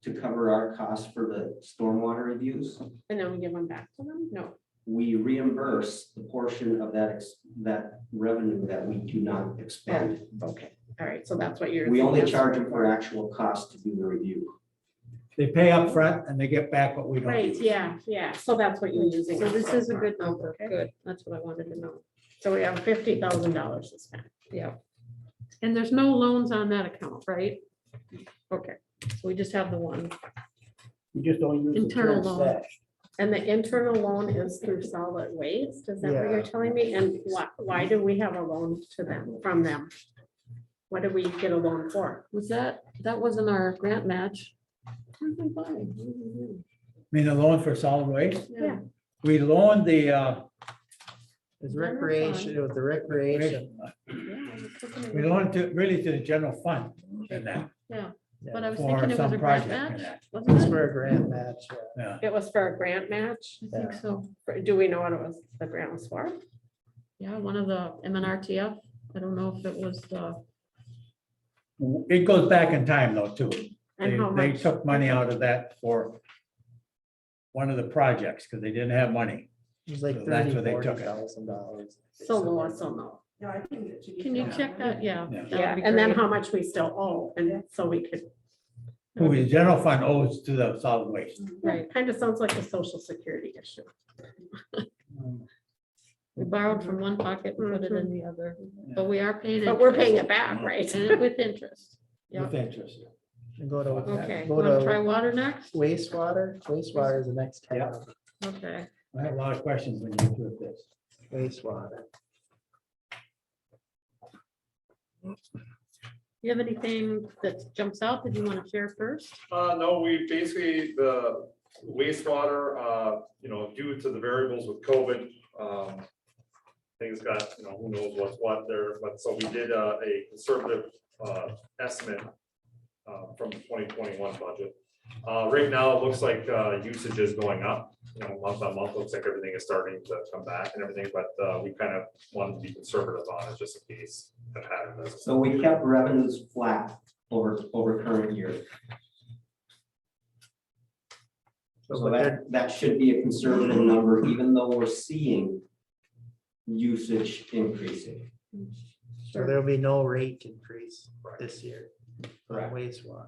to cover our costs for the stormwater reviews. And then we give them back to them? No. We reimburse the portion of that revenue that we do not expend. Okay, all right, so that's what you're. We only charge them for actual costs to do the review. They pay up front and they get back what we don't Right, use. yeah, so that's what you're using. so this is a good Okay. number. Good. That's what I wanted to know. So we have $50,000 to spend. Yeah. And there's no loans on that account, right? Okay, so we just have the one. You just don't use the Internal current loan. stash. And the internal loan is through solid waste, is that what you're Yeah. telling me? And why do we have a loan to them, from them? What did we get a loan for? Was that wasn't our grant match? Where'd we buy? I mean, the loan for solid waste, Yeah. we loaned the, it's recreation, it was the recreation. we loaned to, really to the general fund in that. But I was For thinking it was some a grant project in match, that. It's wasn't it? for a grant match, yeah. Yeah, It was for a grant match? I think so. Do we know what it was, the grant was for? Yeah, one of the MNRTF. I don't know if it was the, it goes back in time though, too. And how They much? took money out of that for one of the projects, because they didn't have money. It was like So that's where they took it. $30,000. So Lois will know. Yeah, I can get you. can you check that? Yeah. Yeah. that would Yeah, be and then great. how much we still owe, and so we could. Who the general fund owes to the solid waste. Right. Kind of sounds like a social security issue. We borrowed from one pocket and put it in the other, but we are paying. But we're paying it interest. back, right? And with interest. Yeah. With interest. And go to, Okay, go want to try to water next? wastewater, wastewater is the next tab, Okay. I have a lot of questions when you get through this. wastewater. You have anything that jumps out that you want to share first? No, we basically, the wastewater, due to the variables with COVID, things got, who knows what's what there, but so we did a conservative estimate from the 2021 budget. Right now, it looks like usage is going up, month on month, looks like everything is starting to come back and everything, but we kind of wanted to be conservative on it just in case the pattern doesn't. So we kept revenues flat over current year. So that should be a conservative number, even though we're seeing usage increasing. So there'll be no rate increase Right. this year for Correct. wastewater.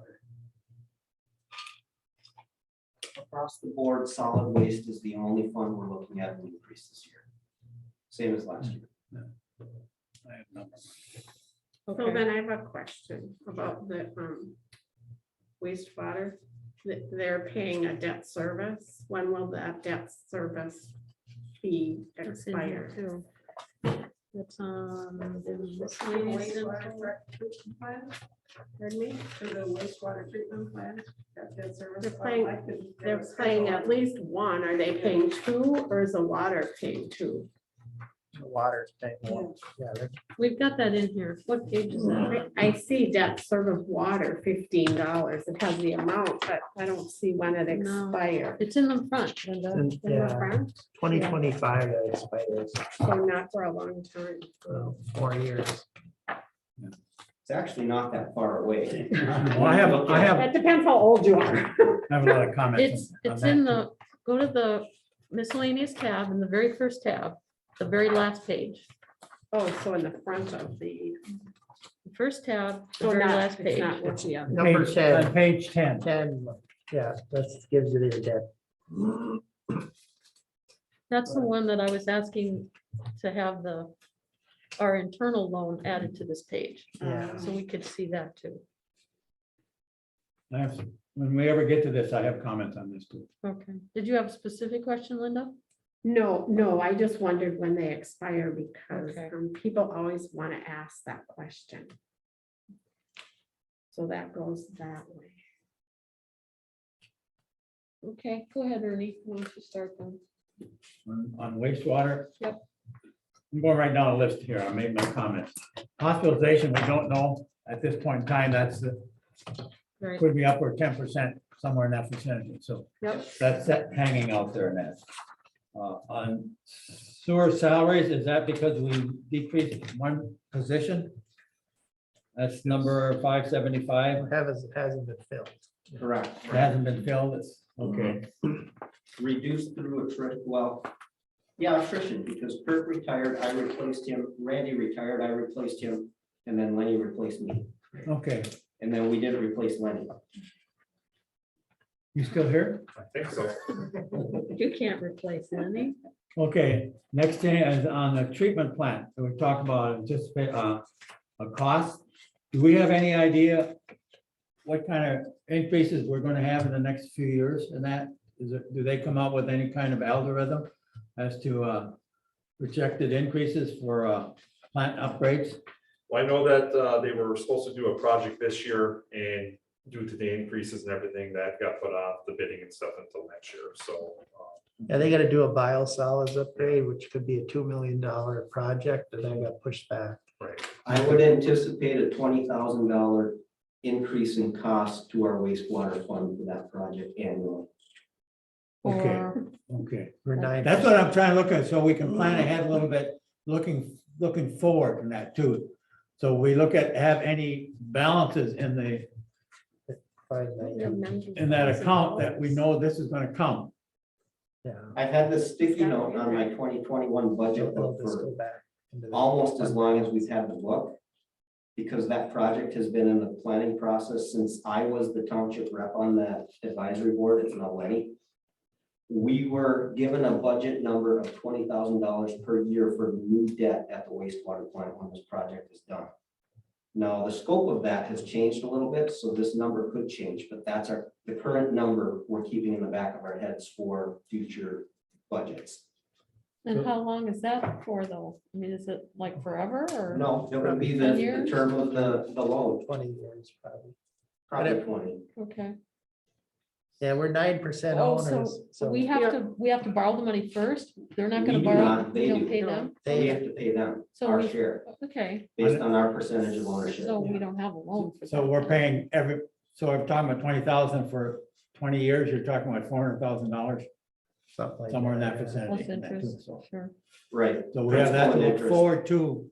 Across the board, solid waste is the only fund we're looking at an increase this year. Same as last year. I have numbers. So then I have a question about the wastewater. They're paying a debt service. When will that debt service be That's in here expired? too. That's this Wastewater treatment plant, Pardon me? for the wastewater treatment plant, that debt service. They're fund, paying- I could They're never paying schedule at it. least one. Are they paying two or is the water paying two? The water's paying more. Yeah, they're- We've got that in here. What page is that? I see debt service water, $15. It has the amount, but I don't see when it No. expires. It's in the front, Linda. And, In the yeah, front, 2025 that expires, so not for a long time. 4 years. It's actually not that far away. Well, I have That depends how old you are. a lot of comments. on It's that, in too. the, go to the miscellaneous tab in the very first tab, the very last page. Oh, so in the front of the. The First tab, the So very not, last it's page. not what the other. Number Page- 10. on Page 10. 10, yeah, that gives you the debt. That's the one that I was asking to have our internal loan added to this page, Yeah. so we could see that too. When we ever get to this, I have comments on this too. Okay. Did you have a specific question, Linda? No, I just wondered when they expire because Okay. people always want to ask that question. So that goes that way. Okay, go ahead, Ernie. Why don't you start then? On wastewater. Yep. I'm going right down the list here. I made my comments. Hospitalization, we don't know at this point in time. Right. Could be upward 10%, somewhere in that vicinity. So Yep. that's that hanging out there in that. On sewer salaries, is that because we decreased one position? That's number 575. Hasn't been filled. Correct. It hasn't been filled. It's okay. Reduced through attrition, well, yeah, attrition, because Kirk retired, I replaced him, Randy retired, I replaced him, and then Lenny replaced me. Okay. And then we did replace Lenny. You still here? I think so. You can't replace Lenny. Okay, next thing is on the treatment plant. So we talked about anticipate a cost. Do we have any idea what kind of increases we're gonna have in the next few years in that? Do they come out with any kind of algorithm as to projected increases for plant upgrades? Well, I know that they were supposed to do a project this year, and due to the increases and everything, that got put off the bidding and stuff until next year, so. Yeah, they gotta do a biosolids upgrade, which could be a $2 million project, and that got pushed back. Right. I would anticipate a $20,000 increase in cost to our wastewater fund for that project annually. Okay. Or Okay. For 9. That's what I'm trying to look at, so we can plan ahead a little bit, looking forward from that too. So we look at, have any balances in that account that we know this is gonna come. Yeah. I've had this sticky note on my 2021 budget They'll book just for go back into the- almost as long as we've had the book. Because that project has been in the planning process since I was the township rep on that advisory board, it's now Lenny. We were given a budget number of $20,000 per year for new debt at the wastewater plant when this project is done. Now, the scope of that has changed a little bit, so this number could change, but that's the current number we're keeping in the back of our heads for future budgets. And how long is that for though? I mean, is it like forever or? No, it would be 10 the years? term of the loan, 20 years probably. probably 20. Okay. Yeah, we're 9% Oh, owners, so so we have to borrow the money first? They're not We gonna do borrow, not, they we don't do. pay them? We have to pay them So our we- share Okay, based on our percentage of ownership. so we don't have a loan for So that. we're paying so we're talking about 20,000 for 20 years, you're talking about $400,000, something like somewhere in that yeah. vicinity. Plus in that too, interest, so. sure. Right. So we have that to Principal and look interest. forward to,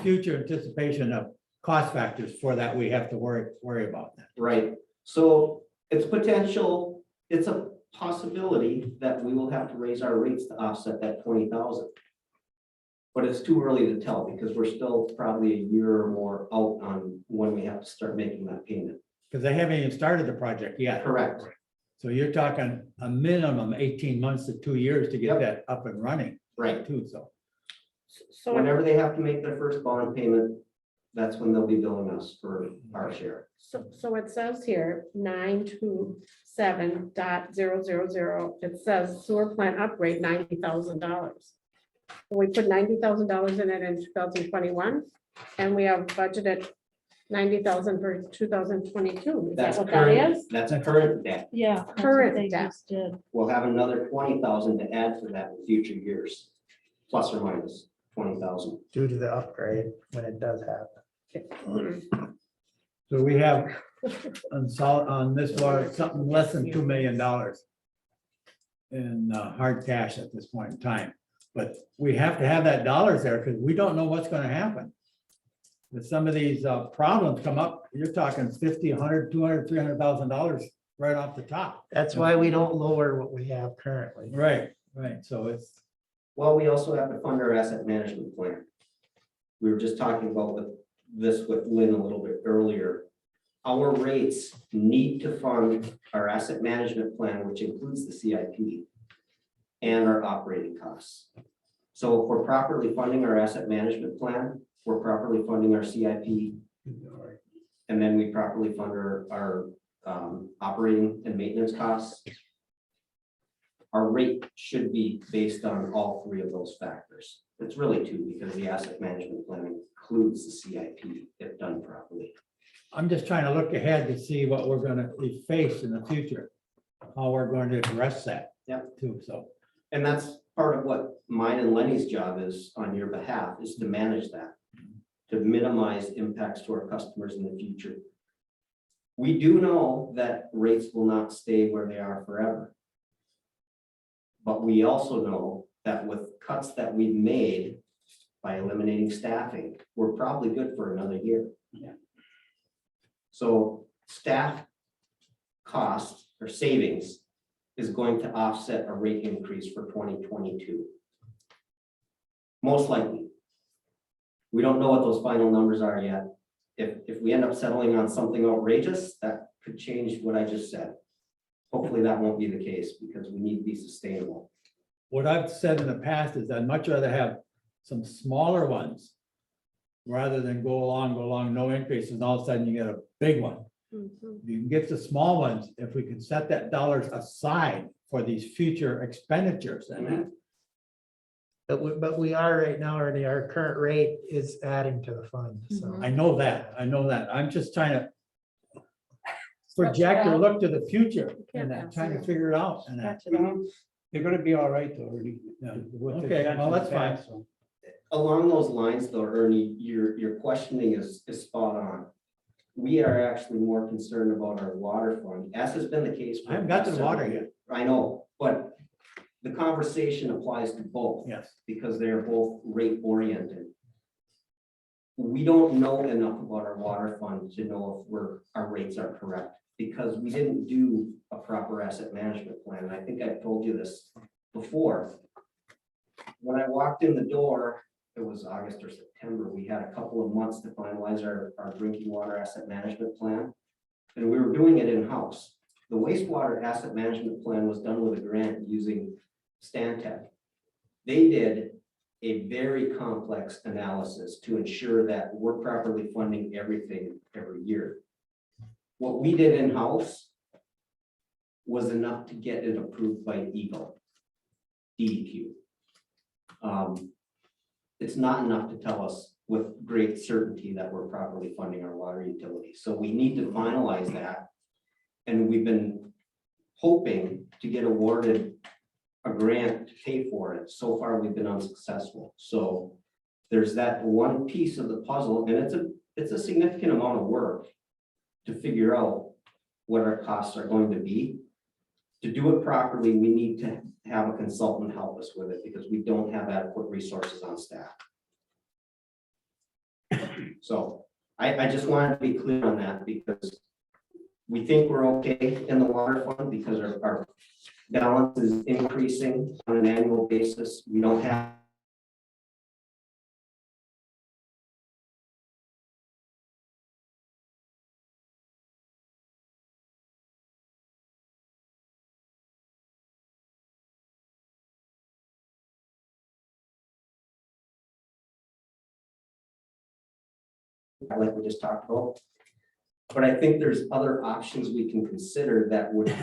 future anticipation of cost factors for that we have to worry about that. Right, so it's potential, it's a possibility that we will have to raise our rates to offset that 20,000. But it's too early to tell because we're still probably a year or more out on when we have to start making that payment. Because they haven't even started the project yet. Correct, So you're talking a minimum 18 months to 2 years to Yep. get that up and running right. too, so. So Whenever they have to make their first bond payment, that's when they'll be billing us for our share. So it says here, 927.000. It says sewer plant upgrade, $90,000. We put $90,000 in it in 2021, and we have budgeted 90,000 for 2022. Is that That's what that current, is? that's current debt. Yeah. that's what Current they debt. just did. We'll have another 20,000 to add to that in future years, plus or minus 20,000. Due to the upgrade when it does happen. So we have on this water, something less than $2 million in hard cash at this point in time. But we have to have that dollars there because we don't know what's gonna happen. If some of these problems come up, you're talking 50, 100, 200, $300,000 right off the top. That's why we don't lower what we have currently. Right, right. So it's, Well, we also have to fund our asset management plan. We were just talking about with Lynn a little bit earlier. Our rates need to fund our asset management plan, which includes the CIP and our operating costs. So if we're properly funding our asset management plan, we're properly funding our CIP, and then we properly fund our operating and maintenance costs. Our rate should be based on all three of those factors. It's really two, because the asset management plan includes the CIP if done properly. I'm just trying to look ahead to see what we're gonna face in the future, how we're going to address that. Yep. Too, so. And that's part of what mine and Lenny's job is on your behalf, is to manage that, to minimize impacts to our customers in the future. We do know that rates will not stay where they are forever. But we also know that with cuts that we've made by eliminating staffing, we're probably good for another year. Yeah. So staff cost or savings is going to offset a rate increase for 2022. Most likely. We don't know what those final numbers are yet. If we end up settling on something outrageous, that could change what I just said. Hopefully that won't be the case, because we need to be sustainable. What I've said in the past is I'd much rather have some smaller ones rather than go along, no increases, and all of a sudden you get a big one. Mhm. You can get the small ones if we can set that dollars aside for these future expenditures and that. But we are right now, already, our current rate is adding to the fund, so. Mhm. I know that. I'm just trying to project or look to the future and that, trying to figure it out and that. Catch it all. They're gonna be all right though, Ernie. Okay, well, that's fine. Along those lines though, Ernie, your questioning is spot on. We are actually more concerned about our water fund, as has been the case. for I haven't got to the several water years. I know, but the conversation applies to both. Yes. Because they're both rate oriented. We don't know enough about our water fund to know if our rates are correct, because we didn't do a proper asset management plan. And I think I've told you this before. When I walked in the door, it was August or September, we had a couple of months to finalize our drinking water asset management plan. And we were doing it in-house. The wastewater asset management plan was done with a grant using Stantec. They did a very complex analysis to ensure that we're properly funding everything every year. What we did in-house was enough to get it approved by Eagle, DEQ. It's not enough to tell us with great certainty that we're properly funding our water utilities. So we need to finalize that. And we've been hoping to get awarded a grant to pay for it. So far, we've been unsuccessful. So there's that one piece of the puzzle, and it's a significant amount of work to figure out what our costs are going to be. To do it properly, we need to have a consultant help us with it, because we don't have adequate resources on staff. So I just wanted to be clear on that, because we think we're okay in the water fund because our balance is increasing on an annual basis. We don't have like we just talked about. But I think there's other options we can consider that would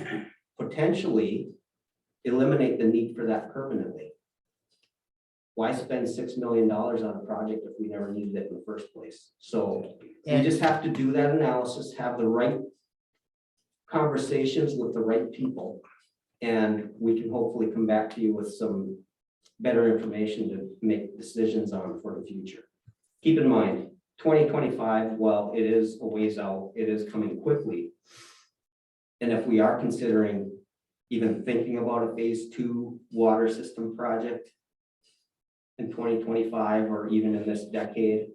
potentially eliminate the need for that permanently. why spend $6 million on a project if we never needed it in the first place? So we And- just have to do that analysis, have the right conversations with the right people. And we can hopefully come back to you with some better information to make decisions on for the future. Keep in mind, 2025, while it is a ways out, it is coming quickly. And if we are considering even thinking about a phase 2 water system project in 2025 or even in this decade,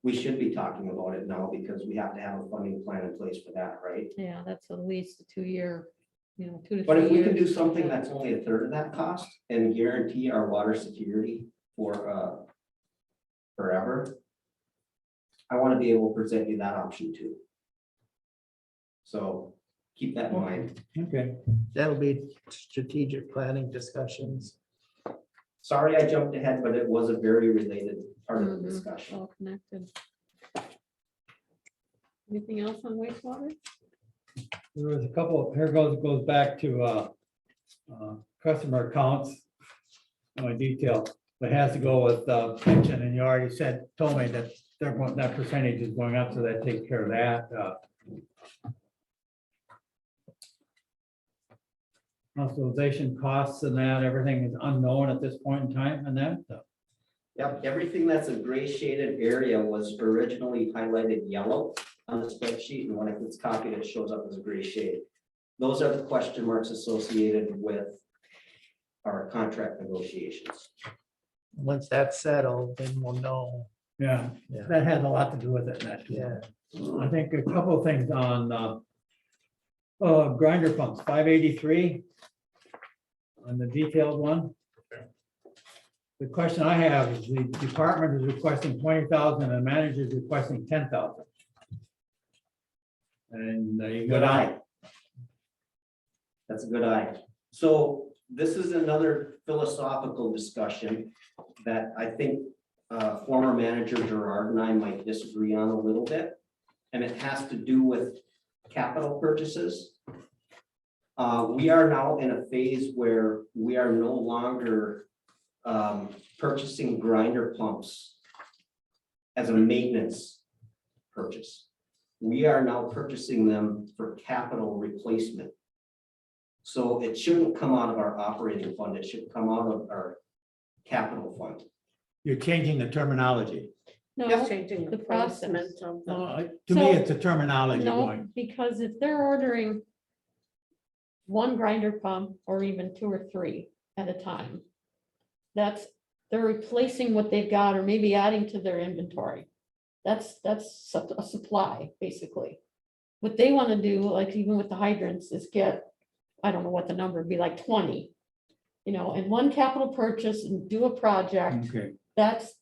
we should be talking about it now because we have to have a funding plan in place for that, right? Yeah, that's at least a 2-year, 2 to 3 years. But if we can do something that's only a third of that cost and guarantee our water security for forever, I want to be able to present you that option too. So keep that in mind. Okay. That'll be strategic planning discussions. Sorry I jumped ahead, but it was a very related part of the Mhm. discussion. All connected. Anything else on wastewater? There was a couple, here goes back to customer accounts. My detail, but it has to go with pension, and you already told me that that percentage is going up, so that takes care of that. Hospitalization costs and that, everything is unknown at this point in time, and that. Yep, everything that's a gray shaded area was originally highlighted yellow on the spreadsheet, and when it gets copied, it shows up as a gray shade. Those are the question marks associated with our contract negotiations. Once that's settled, then we'll know. Yeah, Yeah. that has a lot to do with it, and that too. Yeah. I think a couple of things on grinder pumps, 583 on the detailed one. The question I have is the department is requesting 20,000 and the manager is requesting 10,000. And you go Good down. eye. That's a good eye. So this is another philosophical discussion that I think former manager Gerard and I might disagree on a little bit. And it has to do with capital purchases. We are now in a phase where we are no longer purchasing grinder pumps as a maintenance purchase. We are now purchasing them for capital replacement. So it shouldn't come out of our operating fund, it should come out of our capital fund. You're changing the terminology. No, Just changing the the process. placement of the. To me, So- it's a terminology no, going. because if they're ordering one grinder pump or even 2 or 3 at a time, they're replacing what they've got or maybe adding to their inventory. That's a supply, basically. What they want to do, like even with the hydrants, is get, I don't know what the number would be, like 20, in one capital purchase and do a project. Okay. That's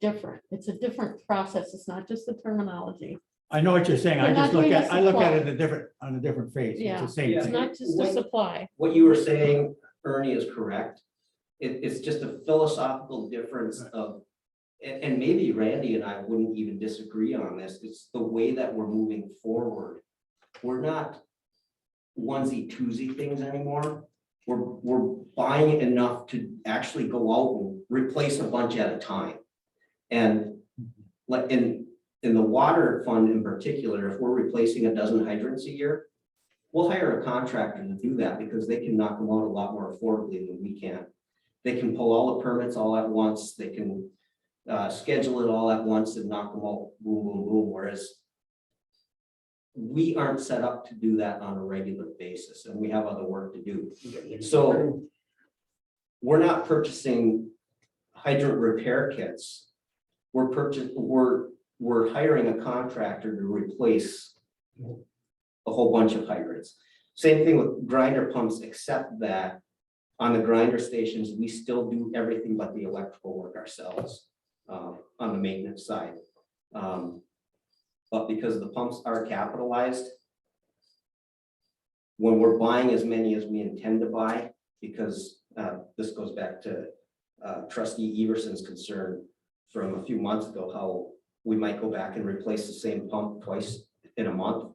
different. It's a different process. It's not just the terminology. I know what you're saying. I They're just not look doing at, a I look at supply. it on a different phase. It's Yeah. the same It's thing. not just a What- supply. What you were saying, Ernie, is correct. It's just a philosophical difference of, and maybe Randy and I wouldn't even disagree on this. It's the way that we're moving forward. We're not onesie twosie things anymore. We're buying enough to actually go out and replace a bunch at a time. And like in the water fund in particular, if we're replacing a dozen hydrants a year, we'll hire a contractor to do that because they can knock them out a lot more affordably than we can. They can pull all the permits all at once. They can schedule it all at once and knock them out, boom, boom, boom. Whereas we aren't set up to do that on a regular basis and we have other work to do. So we're not purchasing hydrant repair kits. We're hiring a contractor to replace a whole bunch of hydrants. Same thing with grinder pumps, except that on the grinder stations, we still do everything but the electrical work ourselves on the maintenance side. But because the pumps are capitalized, when we're buying as many as we intend to buy, because this goes back to trustee Everson's concern from a few months ago, how we might go back and replace the same pump twice in a month.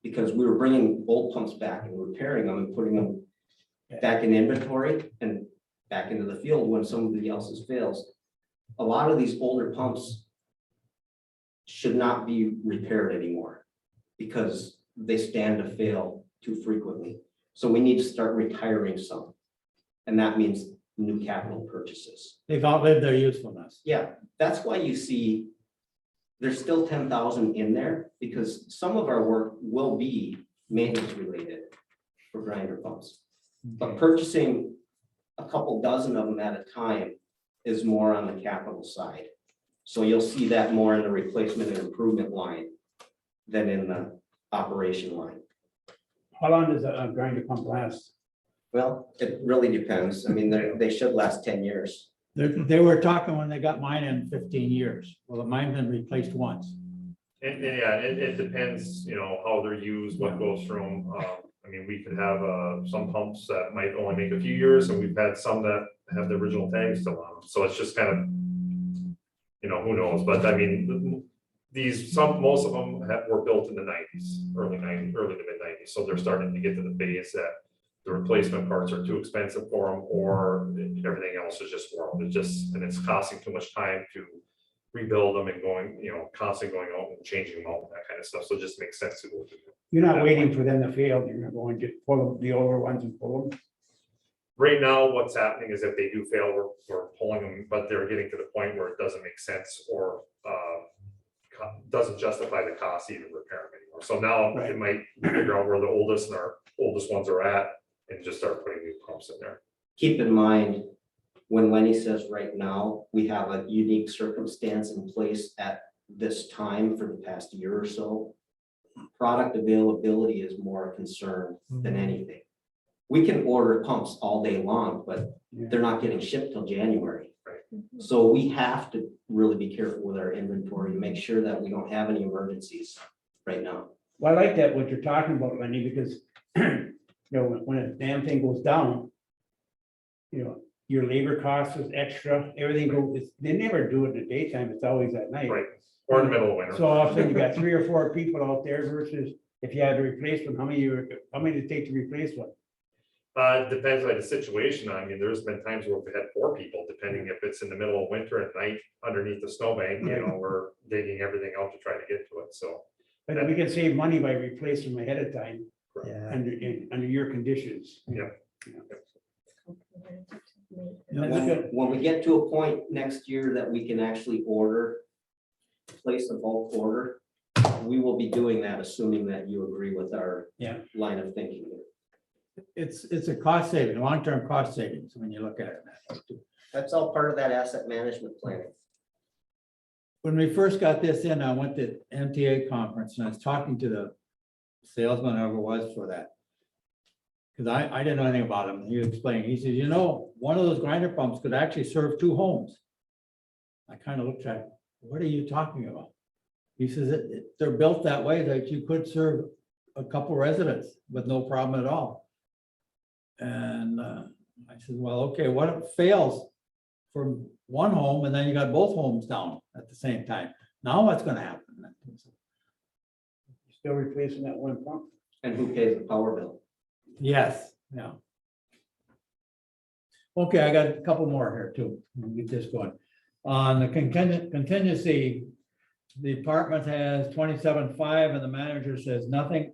Because we were bringing old pumps back and repairing them and putting them back in inventory. And back into the field when somebody else's fails. A lot of these older pumps should not be repaired anymore because they stand to fail too frequently. So we need to start retiring some. And that means new capital purchases. They've outlived their usefulness. Yeah, that's why you see there's still 10,000 in there because some of our work will be maintenance related for grinder pumps. But purchasing a couple dozen of them at a time is more on the capital side. So you'll see that more in the replacement and improvement line than in the operation line. How long does a grinder pump last? Well, it really depends. I mean, they should last 10 years. They were talking when they got mine in 15 years. Well, mine's been replaced once. And yeah, it depends, you know, how they're used, what goes through them. I mean, we could have some pumps that might only make a few years, and we've had some that have the original tags still on them. So it's just kind of, you know, who knows? But I mean, most of them were built in the 90s, early to mid 90s. So they're starting to get to the phase that the replacement parts are too expensive for them, or everything else is just worn. And it's costing too much time to rebuild them and going, you know, constantly going out and changing them out, that kind of stuff. So it just makes sense to go through. You're not waiting for them to fail, you're going to pull the older ones and pull them. Right now, what's happening is if they do fail, we're pulling them, but they're getting to the point where it doesn't make sense or doesn't justify the cost to even repair them anymore. So now it might figure out where the oldest and our oldest ones are at and just start putting new pumps in there. Keep in mind, when Lenny says right now, we have a unique circumstance in place at this time for the past year or so. Product availability is more a concern than anything. We can order pumps all day long, but they're not getting shipped till January. So we have to really be careful with our inventory to make sure that we don't have any emergencies right now. Well, I like that, what you're talking about, Lenny, because, you know, when a damn thing goes down, you know, your labor costs is extra, everything goes, they never do it in the daytime, it's always at night. Right. Or in the middle of winter. So all of a sudden you got 3 or 4 people out there versus if you had to replace one, how many did it take to replace one? It depends on the situation. I mean, there's been times where we've had 4 people, depending if it's in the middle of winter at night underneath the snowbank, you know, we're digging everything out to try to get to it. So But we can save money by replacing them ahead of time Yeah. under your conditions. Yeah. That's good. When we get to a point next year that we can actually place a bulk order, we will be doing that, assuming that you agree with our line of thinking here. It's a cost saving, long-term cost savings when you look at it. That's all part of that asset management planning. When we first got this in, I went to MTA conference and I was talking to the salesman, whoever it was for that. Because I didn't know anything about him. He explained, he said, you know, one of those grinder pumps could actually serve 2 homes. I kind of looked at him, what are you talking about? He says, they're built that way that you could serve a couple residents with no problem at all. And I said, well, okay, what if it fails from one home and then you got both homes down at the same time? Now what's gonna happen? Still replacing that one pump? And who pays the power bill? Yes, yeah. Okay, I got a couple more here too. We'll get this going. On the contingency, the department has 27.5 and the manager says nothing.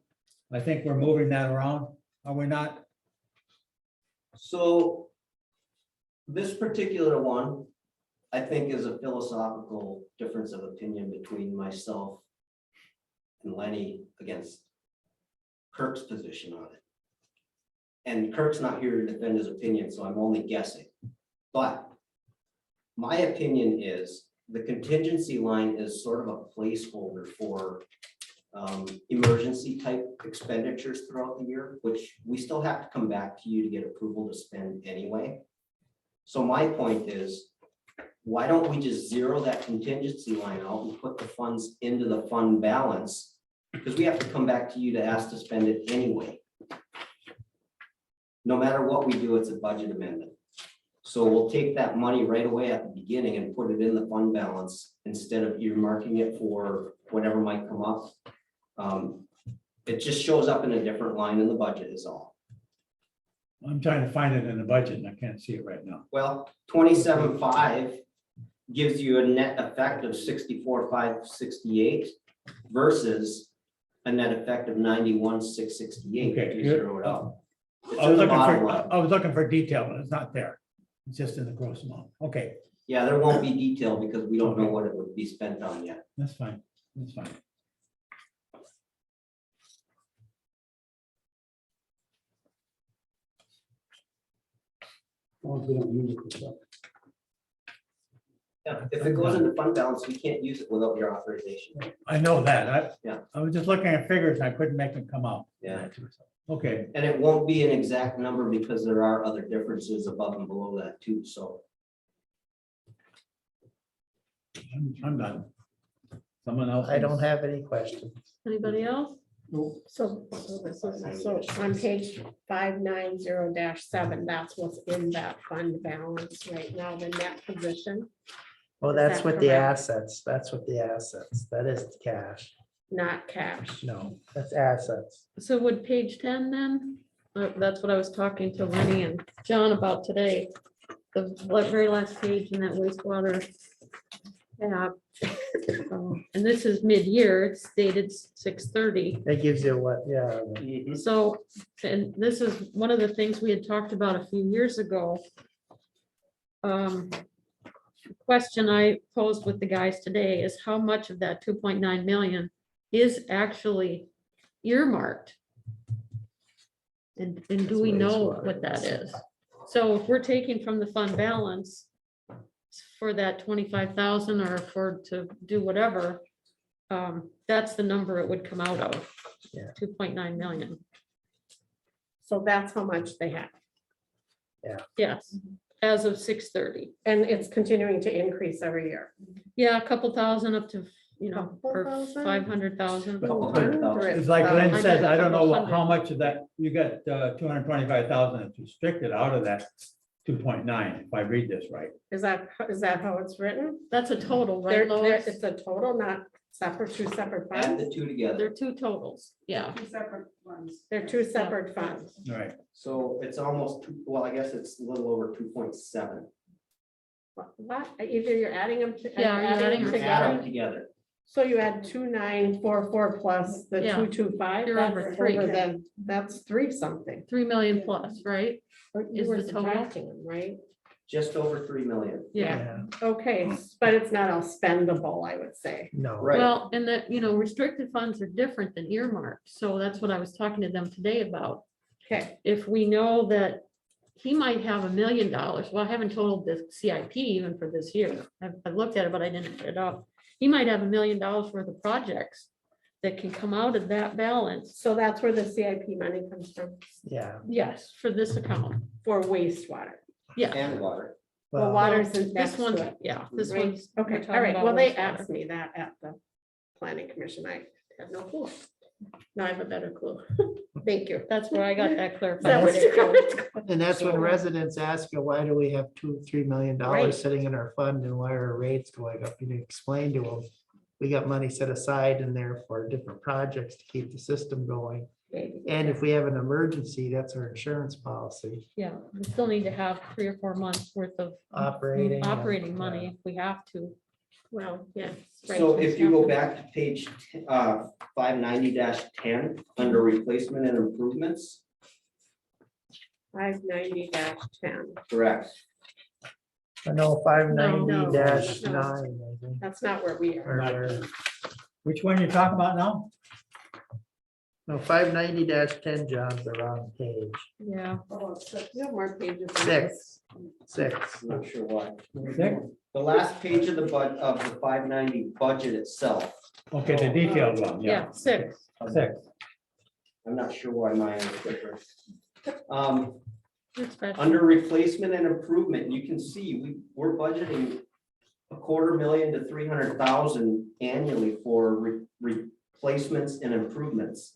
I think we're moving that around. Are we not? So this particular one, I think, is a philosophical difference of opinion between myself and Lenny against Kirk's position on it. And Kirk's not here to defend his opinion, so I'm only guessing. But my opinion is the contingency line is sort of a placeholder for emergency type expenditures throughout the year, which we still have to come back to you to get approval to spend anyway. So my point is, why don't we just zero that contingency line out and put the funds into the fund balance? Because we have to come back to you to ask to spend it anyway. No matter what we do, it's a budget amendment. So we'll take that money right away at the beginning and put it in the fund balance instead of earmarking it for whatever might come up. It just shows up in a different line in the budget is all. I'm trying to find it in the budget and I can't see it right now. Well, 27.5 gives you a net effect of 64,568 versus a net effect of 91,668 Okay, if you here- zero it out. It's I in was the looking bottom for, line. I was looking for detail, and it's not there. It's just in the gross amount. Okay, Yeah, there won't be detail because we don't know what it would be spent on yet. that's fine. That's fine. Well, we don't use it for stuff. Yeah, if it goes into fund balance, we can't use it without your authorization. I know that. Yeah. I was just looking at figures and I couldn't make them come out. Yeah. Okay, And it won't be an exact number because there are other differences above and below that too, so. I'm done. Someone else? I don't have any questions. Anybody else? So on page 590-7, that's what's in that fund balance right now, the net position, Well, Is that's that what the correct? assets, that's what the assets, that is the cash. not cash. No, that's assets. So would page 10 then? That's what I was talking to Lenny and John about today. The very last page in that wastewater tab. And this is mid-year, it's dated 6/30. That gives you what, yeah, So, and this is one of the things we had talked about a few years ago. Question I posed with the guys today is how much of that 2.9 million is actually earmarked? And do we know what that is? So if we're taking from the fund balance for that 25,000 or for to do whatever, that's the number it would come out of. Yeah. 2.9 million. So that's how much they have. Yes, as of 6/30. And it's continuing to increase every year. Yeah, a couple thousand up to, Couple for thousand? 500,000. Couple hundred thousand. It's like Lynn I says, got I don't know 200. how much of that, you got 225,000 that's restricted out of that 2.9, if I read this right. Is that how it's written? That's a total, right, Lois? It's a total, not separate, two separate Add funds? the two together. They're two totals, yeah. Two separate ones. They're two separate funds. All right, So it's almost, well, I guess it's a little over 2.7. What? Either you're adding them. Yeah, you're adding them Add them together. together. So you add 2,944 plus the Yeah. 225. You're that's over three. That's three something. 3 million plus, right? Or you Is were the total? subtracting them, right? Just over 3 million. Yeah. yeah, Okay, but it's not all spendable, I would say. no. Right. Well, and that, restricted funds are different than earmarked. So that's what I was talking to them today about. Okay, If we know that he might have $1 million, well, I haven't totaled the CIP even for this year. I've looked at it, but I didn't put it up. He might have $1 million worth of projects that can come out of that balance. so that's where the CIP money comes from, Yeah. Yes, for this account. for wastewater. Yeah. And water. Well, Well, water's in This next to one's, it. yeah, this Right. one's. Okay, we're talking all right. about Well, they wastewater. asked me that at the planning commission. I had no clue. Now I have a better clue. Thank you. That's where I got that Is that clarified. what you're going? And that's when residents ask you, why do we have $2-3 million Right. sitting in our fund and why are our rates going up? You explain to them, we got money set aside in there for different projects to keep the system going. Maybe. And if we have an emergency, that's our insurance policy, Yeah, we still need to have 3 or 4 months worth of operating. operating money if we have to. Well, yes. So if you go back to page 590-10, under replacement and improvements, 590-10. correct. I know 590-9, No. I think. That's not where we are. or where- which one you talking about now? No, 590-10, John's the wrong page. Yeah, Oh, so you have more pages. than Six. this. I'm not sure why. Six? The last page of the of the 590 budget itself, Okay, the detailed one, yeah, yeah, 6. 6. I'm not sure why mine is different. It's better. Under replacement and improvement, you can see we're budgeting $250,000 to $300,000 annually for replacements and improvements.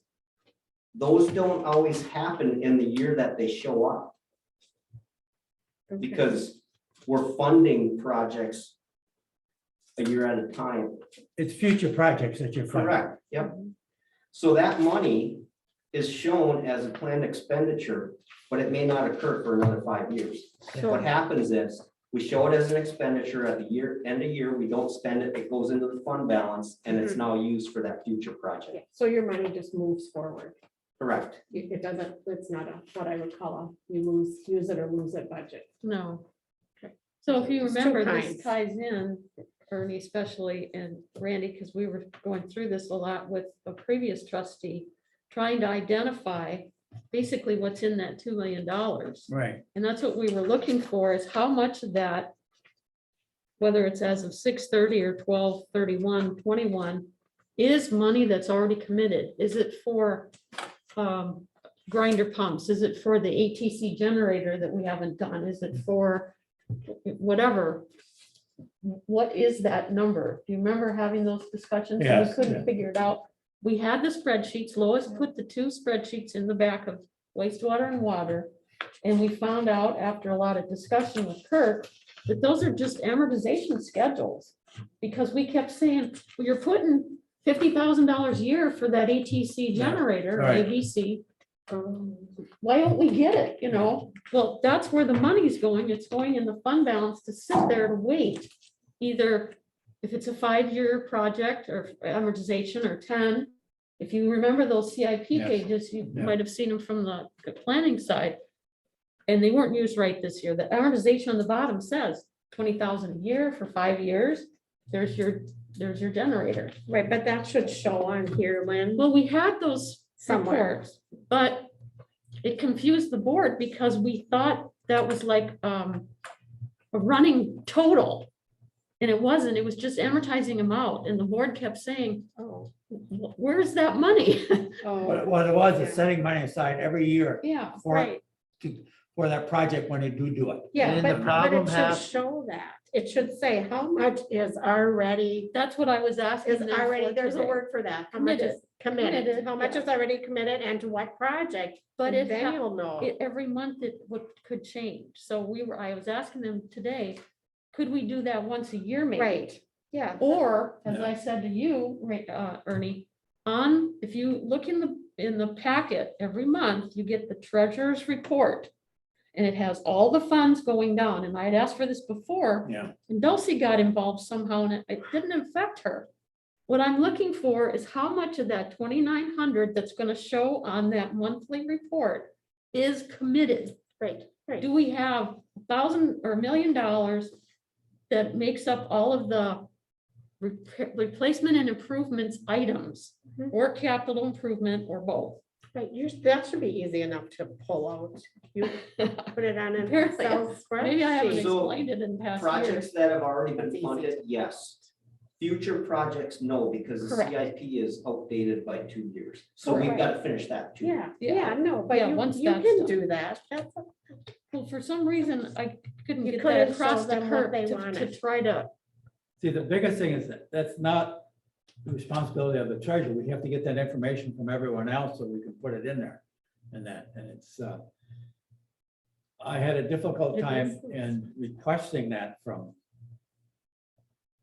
Those don't always happen in the year that they show up Okay. because we're funding projects a year at a time. It's future projects that you're funding. Correct, yep. So that money is shown as a planned expenditure, but it may not occur for another 5 years. What happens is, we show it as an expenditure at the end of year, we don't spend it, it goes into the fund balance, and it's now used for that future project. Yeah, so your money just moves forward. Correct. It doesn't, it's not a, what I would call a, use it or lose it budget. No. So if you It's two remember, kinds. this ties in, Ernie especially, and Randy, because we were going through this a lot with a previous trustee, trying to identify basically what's in that $2 million. Right. And that's what we were looking for, is how much of that, whether it's as of 6/30 or 12/31/21, is money that's already committed? Is it for grinder pumps? Is it for the ATC generator that we haven't done? Is it for whatever? What is that number? Do you remember having those discussions? And Yes, we couldn't yeah. figure it out. We had the spreadsheets. Lois put the 2 spreadsheets in the back of wastewater and water. And we found out after a lot of discussion with Kirk that those are just amortization schedules. Because we kept saying, well, you're putting $50,000 a year for that ATC generator, right. ABC. Why don't we get it, you know? Well, that's where the money's going. It's going in the fund balance to sit there to wait. Either if it's a 5-year project or amortization or 10. If you remember those CIP Yes. pages, you Yeah. might have seen them from the planning side. And they weren't used right this year. The amortization on the bottom says 20,000 a year for 5 years. There's your generator. Right, but that should show on here, Lynn. Well, we had those Somewhere. reports, but it confused the board because we thought that was like a running total. And it wasn't, it was just amortizing them out. And the board kept saying, Oh, where's that money? But what it was, is setting money aside every year Yeah, for, right. for that project when they do it. Yeah, And the but problem it should hap- show that. It should say how much is already, that's what I was asking. is them already, for there's a today. word for that. How much is committed, Committed, how much yeah. is already committed and to what project? But And it then ha- you'll know. Every month it could change. So I was asking them today, could we do that once a year maybe? Right, yeah. Or, as Yeah. I said to you, Ernie, if you look in the packet, every month, you get the treasurer's report. And it has all the funds going down, and I had asked for this before, Yeah. and Dulcie got involved somehow, and it didn't affect her. What I'm looking for is how much of that 2,900 that's gonna show on that monthly report is committed. Right, right. Do we have $1,000 or $1 million that makes up all of the replacement and improvements items, Mhm. or capital improvement, or both? Right, that should be easy enough to pull out. You put it on an Apparently, Excel spreadsheet. Maybe I haven't So, explained it in past Projects years. that have already been It's easy. funded, yes. Future projects, no, because the Correct. CIP is outdated by 2 years. So we've Correct. got to finish that too. Yeah, Yeah. yeah, no, but Yeah, you once you that's can done. do that. That's, Well, for some reason, I couldn't You get couldn't that across show to them what her they to wanted. try to, See, the biggest thing is that that's not the responsibility of the treasurer. We have to get that information from everyone else so we can put it in there. And it's, I had a difficult It time is. in requesting that from.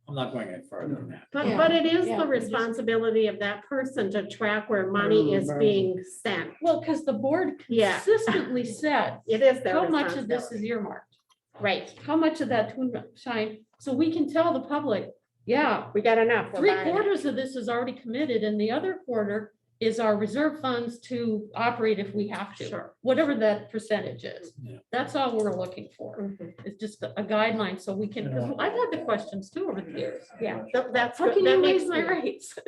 I'm not going any further than that. but, Yeah, but it is yeah, the you just- responsibility of that person to track where money is being sent. well, because the board Yeah. consistently said, It is their how much of this is responsibility. earmarked? Right, How much of that shine, so we can tell the public, yeah, we got enough. we're buying it. 3/4 of this is already committed, and the other quarter is our reserve funds to operate if we have to. Sure. Whatever that percentage is. Yeah. That's all we're looking for. Mhm. It's just a guideline, so we can, because I've had the questions too over the years. Yeah, that's, How good. can That you makes raise my me- rates?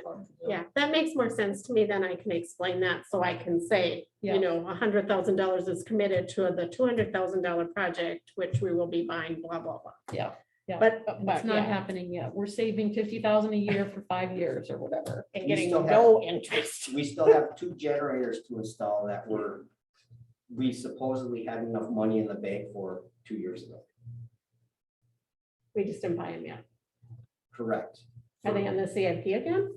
Yeah, that makes more sense to me. Then I can explain that. So I can say, Yeah. you know, $100,000 is committed to the $200,000 project, which we will be buying, blah, blah, blah. Yeah, yeah. But, It's but not yeah, happening yet. We're saving 50,000 a year for 5 years or whatever. and We getting still have- no interest. We still have 2 generators to install that we supposedly had enough money in the bank for 2 years ago. We just didn't buy them yet. Correct. Are they on the CIP again?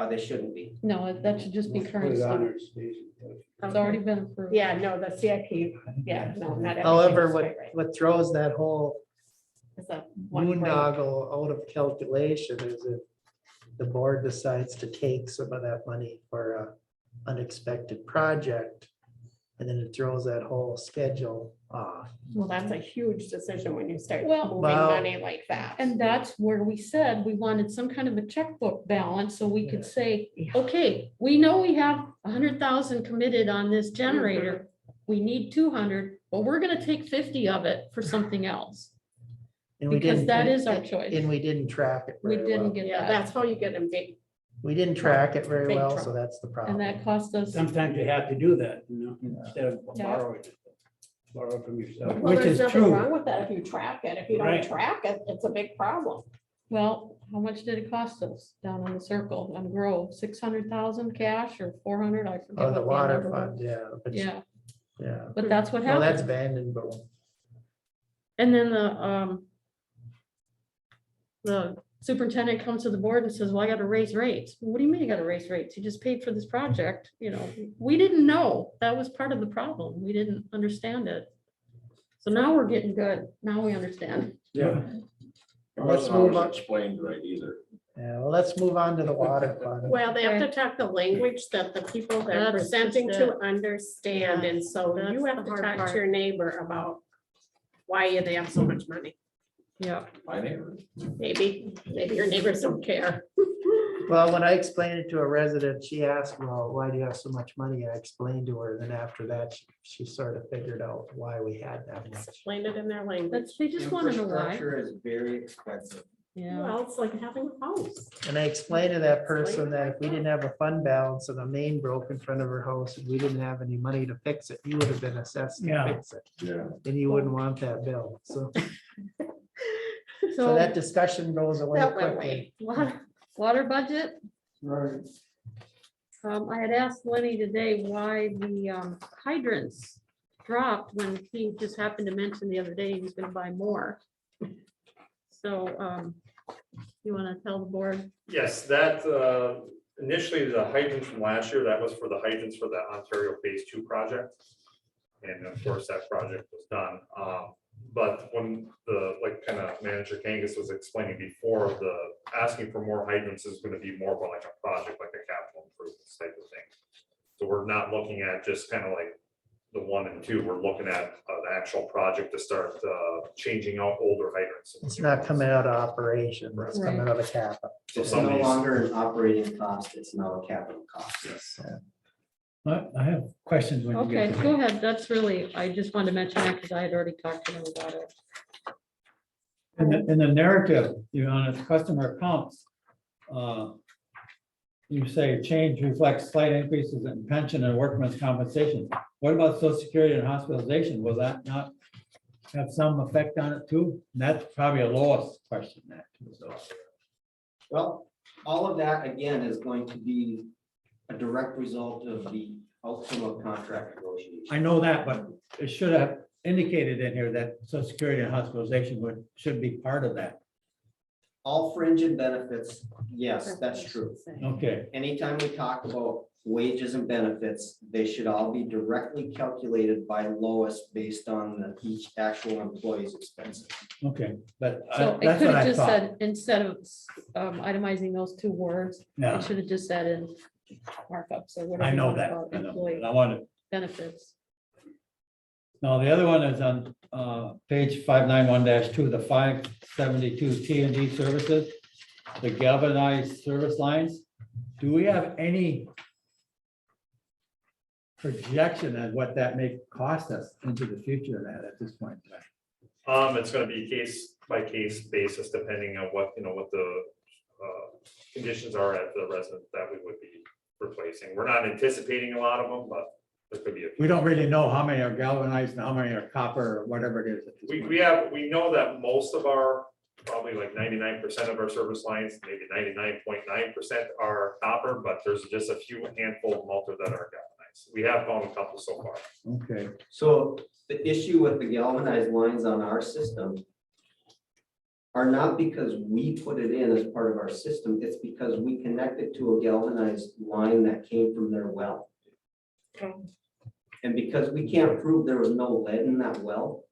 They shouldn't be. No, that should just be current. It's already been approved. Yeah, no, the CIP, yeah, no, not. However, everything's what, right, right. what throws that whole It's a one break. boondoggle out of calculation is if the board decides to take some of that money for unexpected project. And then it throws that whole schedule off. Well, that's a huge decision when you start Well- moving Well- money like that. And that's where we said we wanted some kind of a checkbook balance, so we could say, okay, we know we have 100,000 committed on this generator. We need 200, but we're gonna take 50 of it for something else, And we because didn't- that is our and- choice. And we didn't track it We very didn't well. get Yeah, that, that's how you get in big. We didn't track it very Big well, so trouble. that's the problem. and that cost us, Sometimes you have to do that, you know, instead of Yeah. borrow from yourself, Well, which there's is nothing true. wrong with that if you track it. If you don't Right. track it, it's a big problem. well, how much did it cost us down on the circle on Grove? 600,000 cash or 400? I forget. Oh, the what water number was. fund, yeah. but- Yeah, Yeah. but that's what Well, that's happened. Vandenboe. And then the superintendent comes to the board and says, well, I gotta raise rates. What do you mean you gotta raise rates? You just paid for this project, you know, we didn't know. That was part of the problem. We didn't understand it. So now we're getting good. Now we understand. Yeah. It Let's wasn't move always on. explained right either. Yeah, well, let's move on to the water fund. Well, they have to talk the language that the people they're That's presenting just to understand, and so That's you have the to hard talk part. to your neighbor about why they have so much money. Yeah, My neighbor. Maybe your neighbors don't care. Well, when I explained it to a resident, she asked, well, why do you have so much money? I explained to her, then after that, she sort of figured out why we had that much. Explain it in their language. that's, they just wanna know why. Infrastructure is very expensive. Yeah, Well, it's like having a house. And I explained to that person that if we didn't have a fund balance and the main broke in front of her house and we didn't have any money to fix it, you would have been assessed to Yeah. fix it. Yeah. And you wouldn't want that bill. So so that discussion goes away That went quickly. away. water budget, Right. I had asked Lenny today why the hydrants dropped when he just happened to mention the other day he was gonna buy more. So, you wanna tell the board? Yes, that initially the hydrants from last year, that was for the hydrants for the Ontario Phase 2 project. And of course, that project was done. But when like kind of Manager Kangas was explaining before, the asking for more hydrants is going to be more of like a project, like a capital improvements type of thing. So we're not looking at just kind of like the 1 and 2, we're looking at the actual project to start changing out older hydrants. It's not coming out of operation, it's coming out of capital. So It's some no of these, longer an operating cost, it's now a capital cost. I have questions when you Okay, get to go that. ahead. That's really, I just wanted to mention that because I had already talked to them about it. In the narrative, you know, on its customer accounts, you say change reflects slight increases in pension and workman's compensation. What about social security and hospitalization? Will that not have some effect on it too? And that's probably a lowest question that. too, so. Well, all of that, again, is going to be a direct result of the outcome of contract negotiation. I know that, but it should have indicated in here that social security and hospitalization should be part of that. All fringe and benefits, yes, that's true. Okay, Anytime we talk about wages and benefits, they should all be directly calculated by Lois based on each actual employee's expenses. okay, but So it that's could what have I just thought. said, instead of itemizing those 2 words, Yeah, it should have just said in markups or whatever. I you know want to that. call it, I know, employee but I wanted. benefits. No, the other one is on page 591-2, the 572 T&D services, the galvanized service lines. Do we have any projection on what that may cost us into the future of that at this point? in time? it's going to be case by case basis, depending on what, what the conditions are at the residence that we would be replacing. We're not anticipating a lot of them, but there could be a few. We don't really know how many are galvanized and how many are copper or whatever it is. at this point. We know that most of our, probably like 99% of our service lines, maybe 99.9% are copper, but there's just a few handful of them out there that are galvanized. We have found a couple so far. Okay, So the issue with the galvanized lines on our system are not because we put it in as part of our system, it's because we connected to a galvanized line that came from their well. And because we can't prove there was no lead in that well,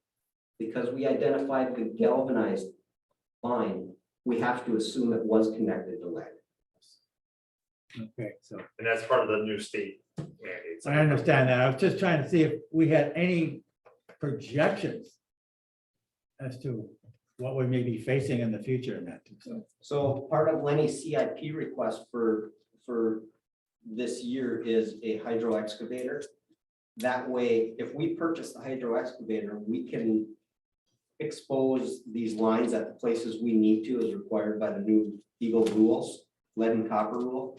because we identified the galvanized line, we have to assume it was connected to lead. Okay, so And that's part of the new state mandates. I understand that. I was just trying to see if we had any projections as to what we may be facing in the future in that. So, So part of Lenny's CIP request for this year is a hydro excavator. That way, if we purchase the hydro excavator, we can expose these lines at the places we need to as required by the new Eagle rules, lead and copper rule.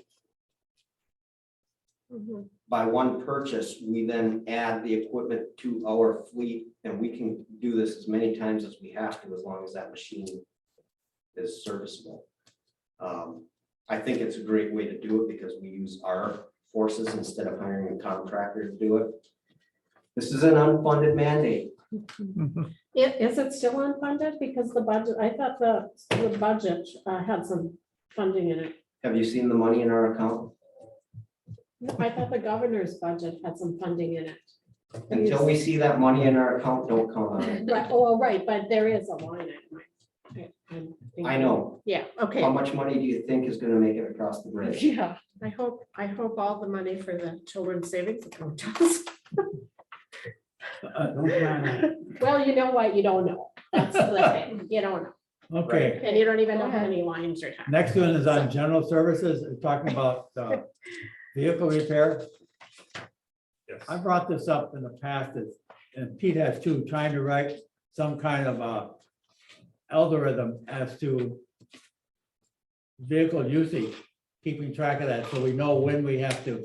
Mhm. By one purchase, we then add the equipment to our fleet, and we can do this as many times as we have to, as long as that machine is serviceable. I think it's a great way to do it because we use our forces instead of hiring a contractor to do it. This is an unfunded mandate. Is it still unfunded? Because the budget, I thought the budget had some funding in it. Have you seen the money in our account? No, I thought the governor's budget had some funding in it. Until we see that money in our account, don't count on it. Right, oh, right, but there is a line item. I know. Yeah, okay. How much money do you think is gonna make it across the bridge? Yeah, I hope all the money for the children's savings account does. Don't plan on it. Well, you know what? You don't know. That's the thing. You don't know. okay, And you don't even know how many lines are. next one is on general services, We're talking about vehicle repair. Yes. I brought this up in the past, and Pete has too, trying to write some kind of algorithm as to vehicle usage, keeping track of that, so we know when we have to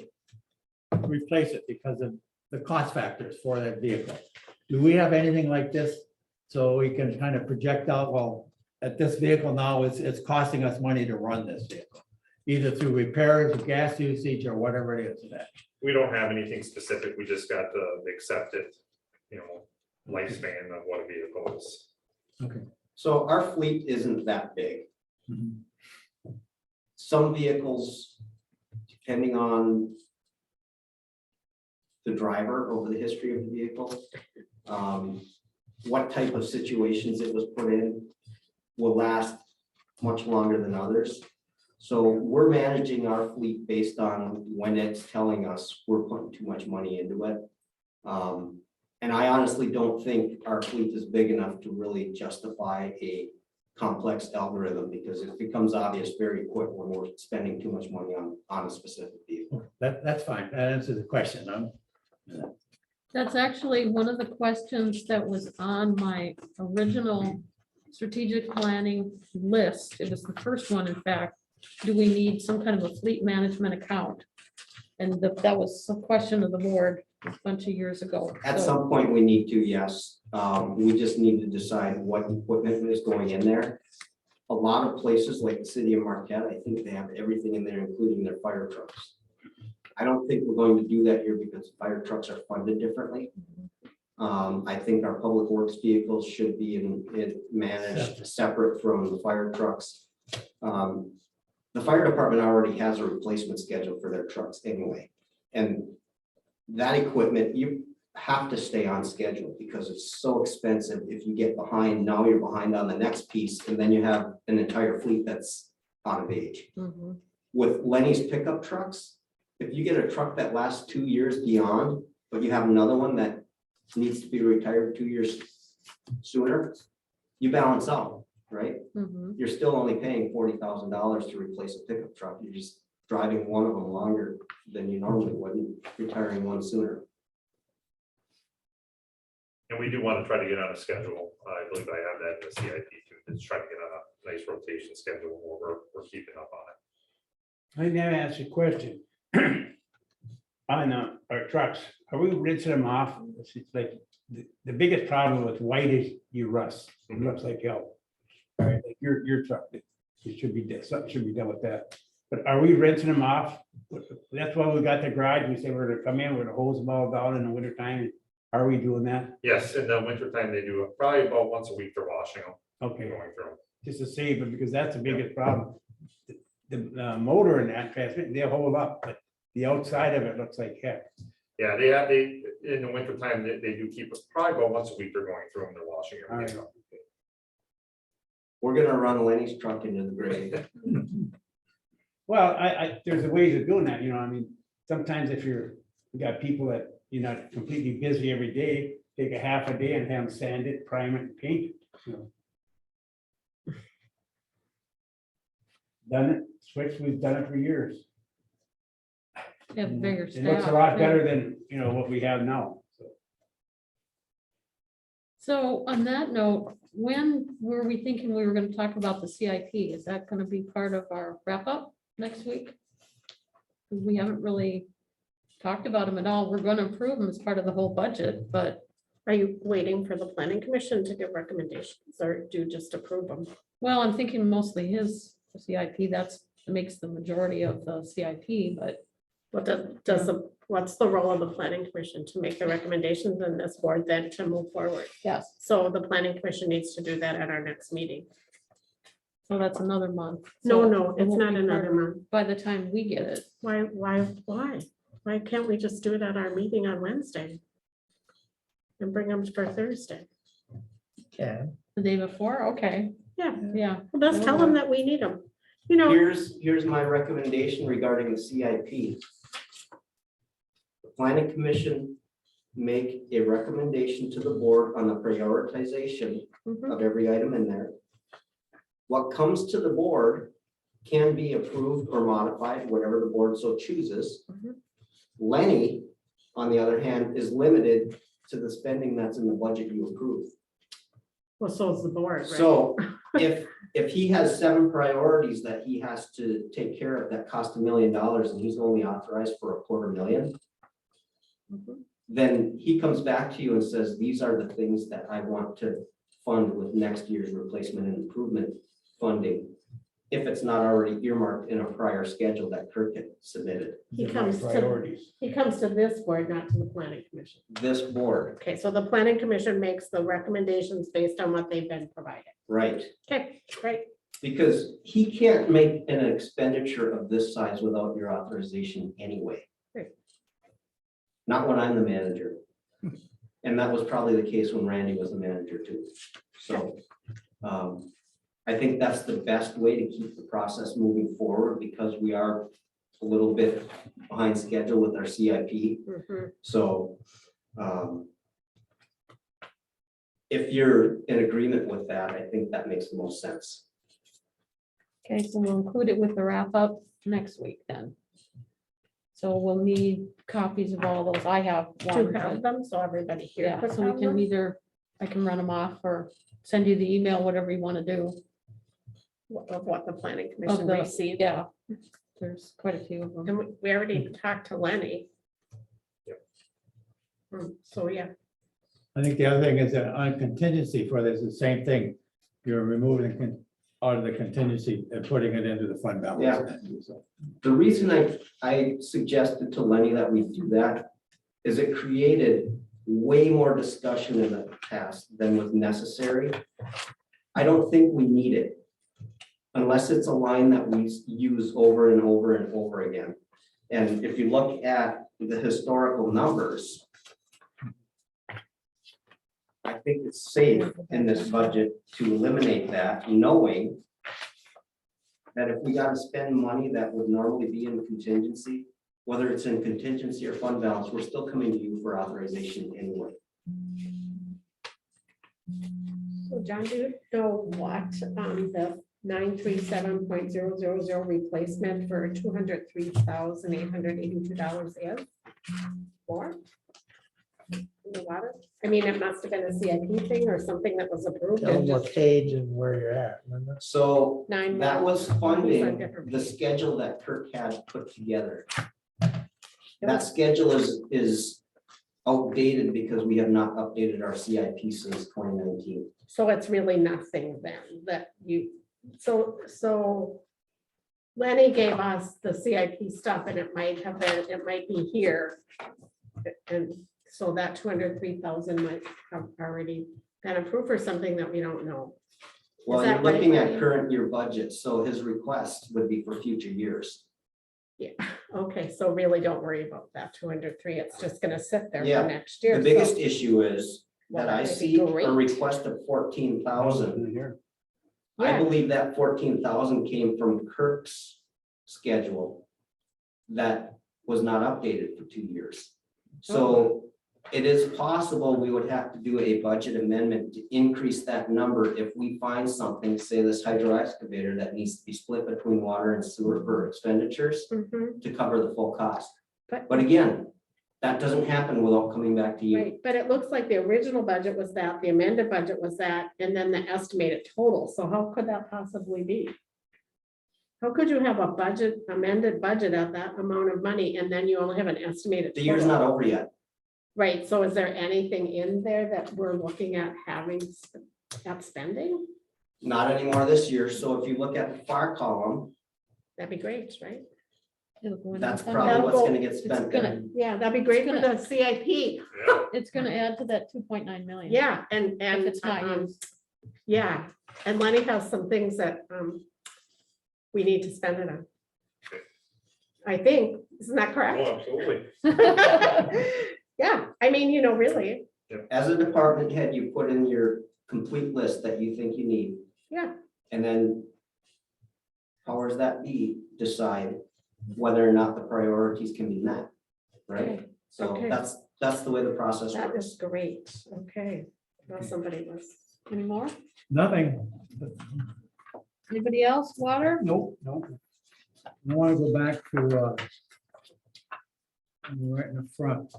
replace it because of the cost factors for that vehicle. Do we have anything like this? So we can kind of project out, well, at this vehicle now, it's costing us money to run this vehicle, either through repairs, gas usage, or whatever it is that. We don't have anything specific. We just got the accepted, lifespan of what a vehicle is. So our fleet isn't that big. Mhm. Some vehicles, depending on the driver over the history of the vehicle, what type of situations it was put in will last much longer than others. So we're managing our fleet based on when it's telling us we're putting too much money into it. And I honestly don't think our fleet is big enough to really justify a complex algorithm, because it becomes obvious very quick when we're spending too much money on a specific vehicle. That's fine, that answers the question. That's actually one of the questions that was on my original strategic planning list. It was the first one, in fact. Do we need some kind of a fleet management account? And that was a question of the board a bunch of years ago. At So- some point, we need to, yes. We just need to decide what equipment is going in there. A lot of places like the city of Marquette, I think they have everything in there, including their fire trucks. I don't think we're going to do that here because fire trucks are funded differently. I think our public works vehicles should be managed separate from the fire trucks. The fire department already has a replacement schedule for their trucks anyway. And that equipment, you have to stay on schedule because it's so expensive. If you get behind, now you're behind on the next piece, and then you have an entire fleet that's out of age. Mhm. With Lenny's pickup trucks, if you get a truck that lasts 2 years beyond, but you have another one that needs to be retired 2 years sooner, you balance out, right? Mhm. You're still only paying $40,000 to replace a pickup truck. You're just driving one of them longer than you normally would, and retiring one sooner. And we do want to try to get on a schedule. I believe I have that in the CIP too, to try to get on a nice rotation schedule where we're keeping up on it. I never asked a question. On our trucks, are we rinsing them off? It's like, the biggest problem with white is you rust. It looks like hell. All right, like your truck, it should be, something should be done with that. But are we rinsing them off? That's why we got the garage. We say we're gonna come in, we're gonna hose them all down in the winter time. Are we doing that? Yes, in the wintertime, they do it probably about once a week. They're washing them, Okay, going through them. just to save it, because that's the biggest problem. The motor in that transmission, they'll hold up, but the outside of it looks like heck. Yeah, they, in the wintertime, they do keep us probably about once a week. They're going through them, they're washing All everything right. up. We're gonna run Lenny's truck into the grave. Well, there's a ways of doing that, you know, I mean, sometimes if you got people that you're not completely busy every day, take a half a day and have them sand it, prime it, and paint it, you know. Done it, switch, we've done it for years. Have bigger It looks a staff, lot too. better than, you know, what we have now. So, So on that note, when were we thinking we were gonna talk about the CIP? Is that gonna be part of our wrap up next week? 'Cause we haven't really talked about them at all. We're gonna approve them as part of the whole budget, but, Are you waiting for the planning commission to give recommendations or do you just approve them? well, I'm thinking mostly his CIP, that's makes the majority of the CIP, but What's the role of the planning commission to make the recommendations and this board then to move forward? yes, So the planning commission needs to do that at our next meeting. so that's another month. No, So no, it it's won't not be another part- month. By the time we get it, Why? Why can't we just do it at our meeting on Wednesday? And bring them for Thursday? Yeah, the day before, okay, Yeah, yeah. well, let's tell them that we need them. You know, Here's my recommendation regarding the CIP. The planning commission make a recommendation to the board on the prioritization mhm, of every item in there. What comes to the board can be approved or modified, whatever the board so chooses. Mhm. Lenny, on the other hand, is limited to the spending that's in the budget you approve. well, so is the board, right? So if he has 7 priorities that he has to take care of that cost $1 million and he's only authorized for $250,000, Mhm. then he comes back to you and says, these are the things that I want to fund with next year's replacement and improvement funding. If it's not already earmarked in a prior schedule that Kirk had submitted, He these are my comes to- priorities. He comes to this board, not to the planning commission. this board, Okay, so the planning commission makes the recommendations based on what they've been provided. right? Okay, great. Because he can't make an expenditure of this size without your authorization anyway. Right. Not when I'm the manager. And that was probably the case when Randy was the manager too. So I think that's the best way to keep the process moving forward because we are a little bit behind schedule with our CIP. Mhm. So if you're in agreement with that, I think that makes the most sense. Okay, so we'll include it with the wrap up next week then. So we'll need copies of all those. I have To one. have them, so everybody here. Yeah, could so we have can them. either, I can run them off or send you the email, whatever you want to do. Of what the planning Of commission the, received. yeah, there's quite a few of them. And we already talked to Lenny. Yep. So, yeah, I think the other thing is that on contingency for this, is the same thing. You're removing out of the contingency and putting it into the fund balance. So, The reason I suggested to Lenny that we do that is it created way more discussion in the past than was necessary. I don't think we need it unless it's a line that we use over and over and over again. And if you look at the historical numbers, I think it's safe in this budget to eliminate that, knowing that if we gotta spend money that would normally be in contingency, whether it's in contingency or fund balance, we're still coming to you for authorization anyway. so John, do you know what the 937.000 replacement for $203,882 is? For? The water? I mean, it must have been a CIP thing or something that was approved. tell them and what just page and where you're at. remember? So 9 that was months on funding different the pages. schedule that Kirk had put together. That schedule is outdated because we have not updated our CIP since 2019. So it's really nothing then that you, so Lenny gave us the CIP stuff and it might have been, it might be here. And so that 203,000 might have already been approved for something that we don't know. Well, Is you're that right, looking at Lenny? current year budget, so his request would be for future years. Okay, so really don't worry about that 203. It's just gonna sit there Yeah, for next year. The so- biggest issue is Well, that I that would be see a great. request of 14,000. here. I Yeah. believe that 14,000 came from Kirk's schedule that was not updated for 2 years. So it is possible we would have to do a budget amendment to increase that number if we find something, say this hydro excavator that needs to be split between water and sewer for expenditures Mhm. to cover the full cost. But, But again, that doesn't happen without coming back to you. right, but it looks like the original budget was that, the amended budget was that, and then the estimated total. So how could that possibly be? How could you have a budget, amended budget at that amount of money, and then you only have an estimated? The year's total? not over yet. Right, so is there anything in there that we're looking at having at spending? Not anymore this year. So if you look at the far column, That'd be great, right? It'll go in that's the fund probably That'll what's go- gonna get It's spent gonna- there. Yeah, that'd be great for gonna- the CIP. Yeah, It's gonna add to that 2.9 million. Yeah, and, If it's not used. yeah, and Lenny has some things that, we need to spend it on. I think, isn't that oh, correct? absolutely. Yeah, I mean, you know, really, As a department head, you put in your complete list that you think you need. Yeah. And then powers that be decide whether or not the priorities can be met, right? Okay, So okay. that's the way the process that works. is great, okay. Well, somebody was, Any more? Nothing. Anybody else? Water? Nope, nope. I want to go back to, right in the front.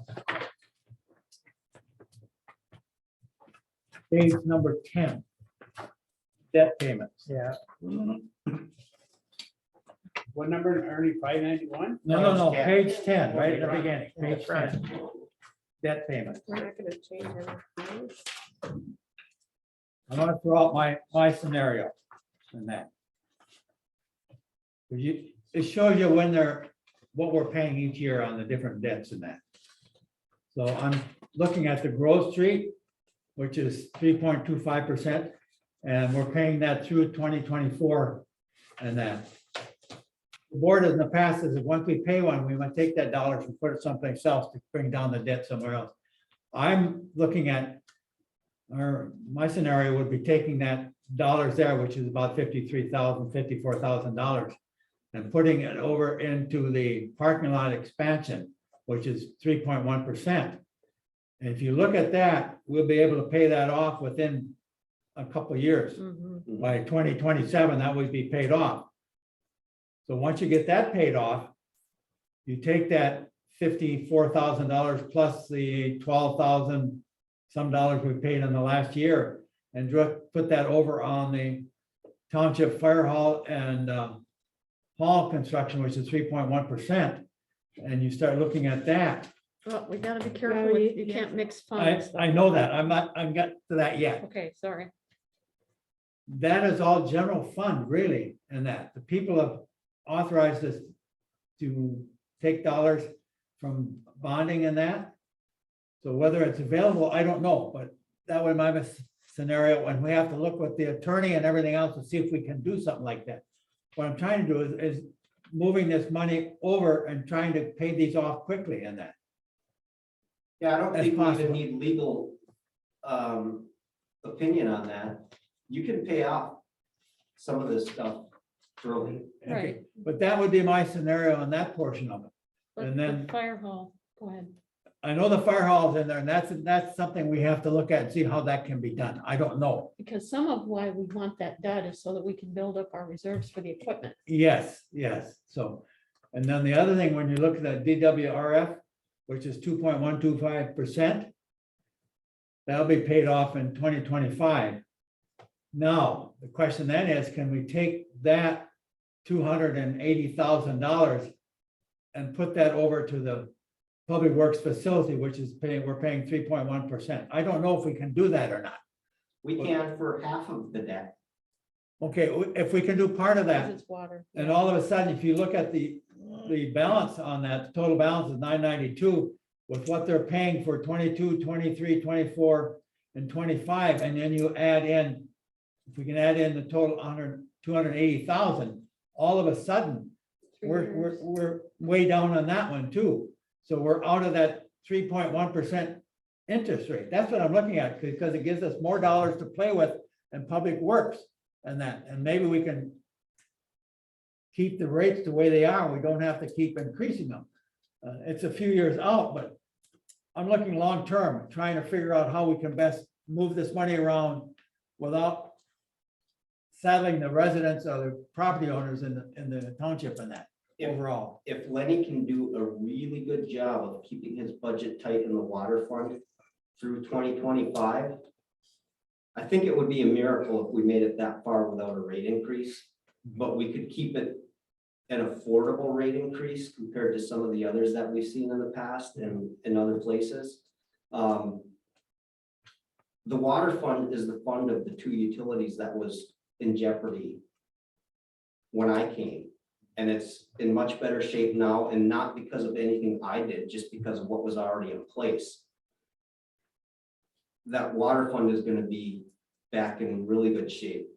Page number 10. Debt payments. Yeah. What number, Ernie, 591? No, Page 10. page 10, right at the beginning, Yeah, page right. 10. Debt payments. we're not gonna change anything. I'm gonna throw out my scenario in that. It shows you when what we're paying each year on the different debts in that. So I'm looking at the Grove Street, which is 3.25%, and we're paying that through 2024 and that. The board in the past is that once we pay one, we might take that dollars and put it someplace else to bring down the debt somewhere else. I'm looking at, my scenario would be taking that dollars there, which is about $54,000, and putting it over into the parking lot expansion, which is 3.1%. And if you look at that, we'll be able to pay that off within a couple of years. Mhm. By 2027, that would be paid off. So once you get that paid off, you take that $54,000 plus the 12,000 some dollars we paid in the last year and put that over on the township fire hall and hall construction, which is 3.1%. And you start looking at that. Well, we gotta be Well, careful. You yeah. can't mix I funds. know that. I'm got to that yet. Okay, sorry. That is all general fund, really, and that the people have authorized us to take dollars from bonding and that. So whether it's available, I don't know, but that would be my scenario, when we have to look with the attorney and everything else to see if we can do something like that. What I'm trying to do is moving this money over and trying to pay these off quickly and that. Yeah, I don't As think we possible. even need legal opinion on that. You can pay off some of this stuff early. Right. But that would be my scenario on that portion of it. But And the then- fire hall, go ahead. I know the fire hall's in there, and that's something we have to look at and see how that can be done. I don't know. Because some of why we want that done is so that we can build up our reserves for the equipment. Yes, so, and then the other thing, when you look at that DWRF, which is 2.125%, that'll be paid off in 2025. Now, the question then is, can we take that $280,000 and put that over to the Public Works facility, which is we're paying 3.1%. I don't know if we can do that or not. We can for half of the debt. Okay, if we can do part of that, Because it's water. and all of a sudden, if you look at the balance on that, the total balance is 992 with what they're paying for 22, 23, 24, and 25, and then you add in, if we can add in the total 280,000, all of a sudden, we're way down on that one too. So we're out of that 3.1% interest rate. That's what I'm looking at, because it gives us more dollars to play with in public works and that, and maybe we can keep the rates the way they are. We don't have to keep increasing them. It's a few years out, but I'm looking long-term, trying to figure out how we can best move this money around without saddling the residents or the property owners in the township and that overall. If Lenny can do a really good job of keeping his budget tight in the water fund through 2025, I think it would be a miracle if we made it that far without a rate increase, but we could keep it an affordable rate increase compared to some of the others that we've seen in the past and in other places. The water fund is the fund of the two utilities that was in jeopardy when I came. And it's in much better shape now, and not because of anything I did, just because of what was already in place. That water fund is gonna be back in really good shape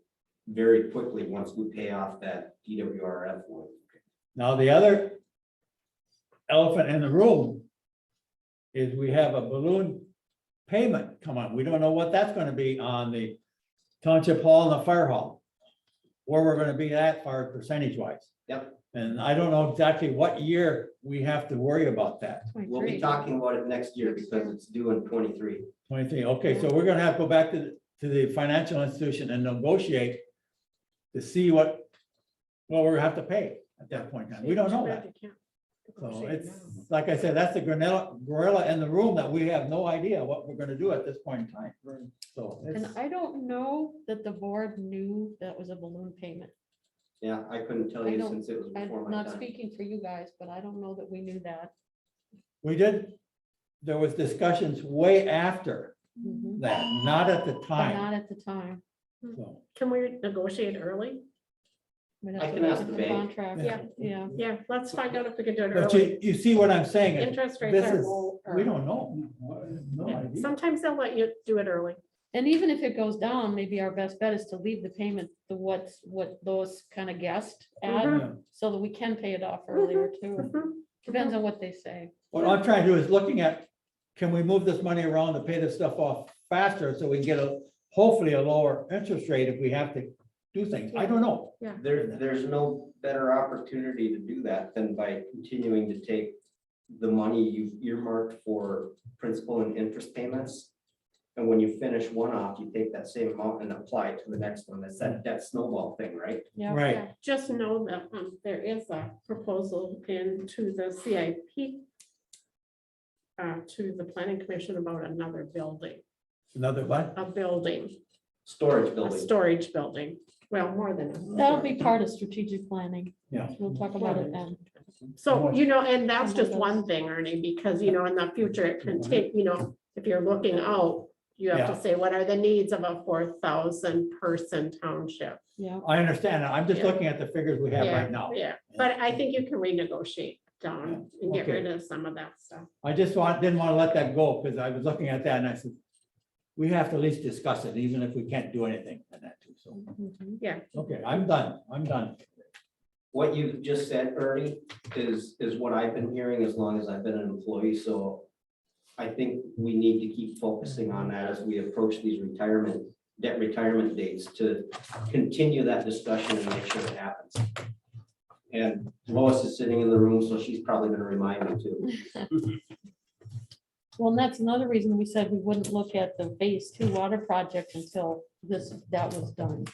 very quickly once we pay off that DWRF one. Now, the other elephant in the room is we have a balloon payment come on. We don't know what that's gonna be on the township hall and the fire hall. Where we're gonna be at far percentage wise. Yep, And I don't know exactly what year we have to worry about that. we'll be talking about it next year because it's due in 23. 23, okay, so we're gonna have to go back to the financial institution and negotiate to see what we're gonna have to pay at that point in time. We don't know that. So it's, like I said, that's the gorilla in the room that we have no idea what we're gonna do at this point in time. So And it's, I don't know that the board knew that was a balloon payment. Yeah, I couldn't tell I you don't- since it was before I'm my not time. speaking for you guys, but I don't know that we knew that. we did, there was discussions way after Mhm. that, not at the But time. not at the time. So, Can we negotiate early? We'd I have to can look ask at the the bank. contract. Yeah. Yeah. Yeah, let's find out if we can do it but early. you see what I'm saying? is Interest rates This are is, low. we don't know. No Yeah, idea. sometimes they'll let you do it early. And even if it goes down, maybe our best bet is to leave the payment, what those kind of guessed at, Yeah. so that we can pay it off earlier too. Mhm. Depends on what they say. What I'm trying to do is looking at, can we move this money around to pay this stuff off faster so we can get hopefully a lower interest rate if we have to do things. I don't know. There's no better opportunity to do that than by continuing to take the money you've earmarked for principal and interest payments. And when you finish one off, you take that same amount and apply it to the next one. That's that snowball thing, right? Yeah. Right. Yeah, just know that there is a proposal into the CIP to the planning commission about another building, Another what? a building, Storage a building. storage building. Well, more than. a That'll be part of strategic planning. Yeah. We'll talk about it then. So, and that's just one thing, Ernie, because, in the future, it can take, if you're looking out, you have Yeah. to say, what are the needs of a 4,000 person township? Yeah. I understand. I'm just Yeah. looking at the figures we have Yeah, right now. Yeah, but I think you can renegotiate down and get Okay. rid of some of that stuff. I just didn't want to let that go because I was looking at that and I said, we have to at least discuss it, even if we can't do anything on that too. So, Mhm. Yeah, okay, I'm done. I'm done. What you just said, Ernie, is what I've been hearing as long as I've been an employee, so I think we need to keep focusing on that as we approach these debt retirement dates to continue that discussion and make sure it happens. And Lois is sitting in the room, so she's probably gonna remind me too. Well, and that's another reason we said we wouldn't look at the phase 2 water project until that was done.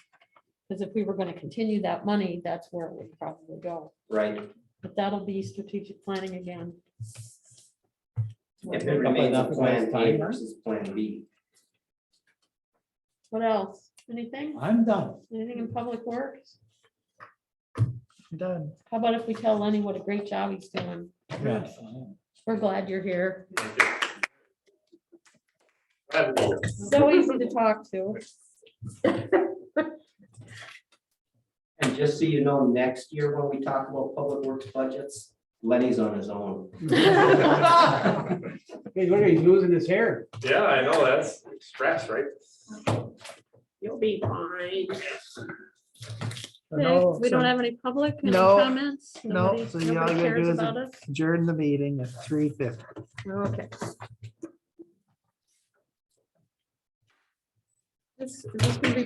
Because if we were going to continue that money, that's where it would probably go. Right? But that'll be strategic planning again. If it remains a plan A versus plan B. What else? Anything? I'm done. Anything in public works? Done. How about if we tell Lenny what a great job he's doing? Yes. We're glad you're here. Thank you. So easy to talk to. And just so you know, next year when we talk about public works budgets, Lenny's on his own. Hey, look, he's losing his hair. Yeah, I know, that's stress, right? you'll be fine. No, Okay, we don't so have any public, any No, comments? no, Nobody- so you all nobody you gotta cares do is about us? adjourn the meeting at 3:50. Okay. This is gonna be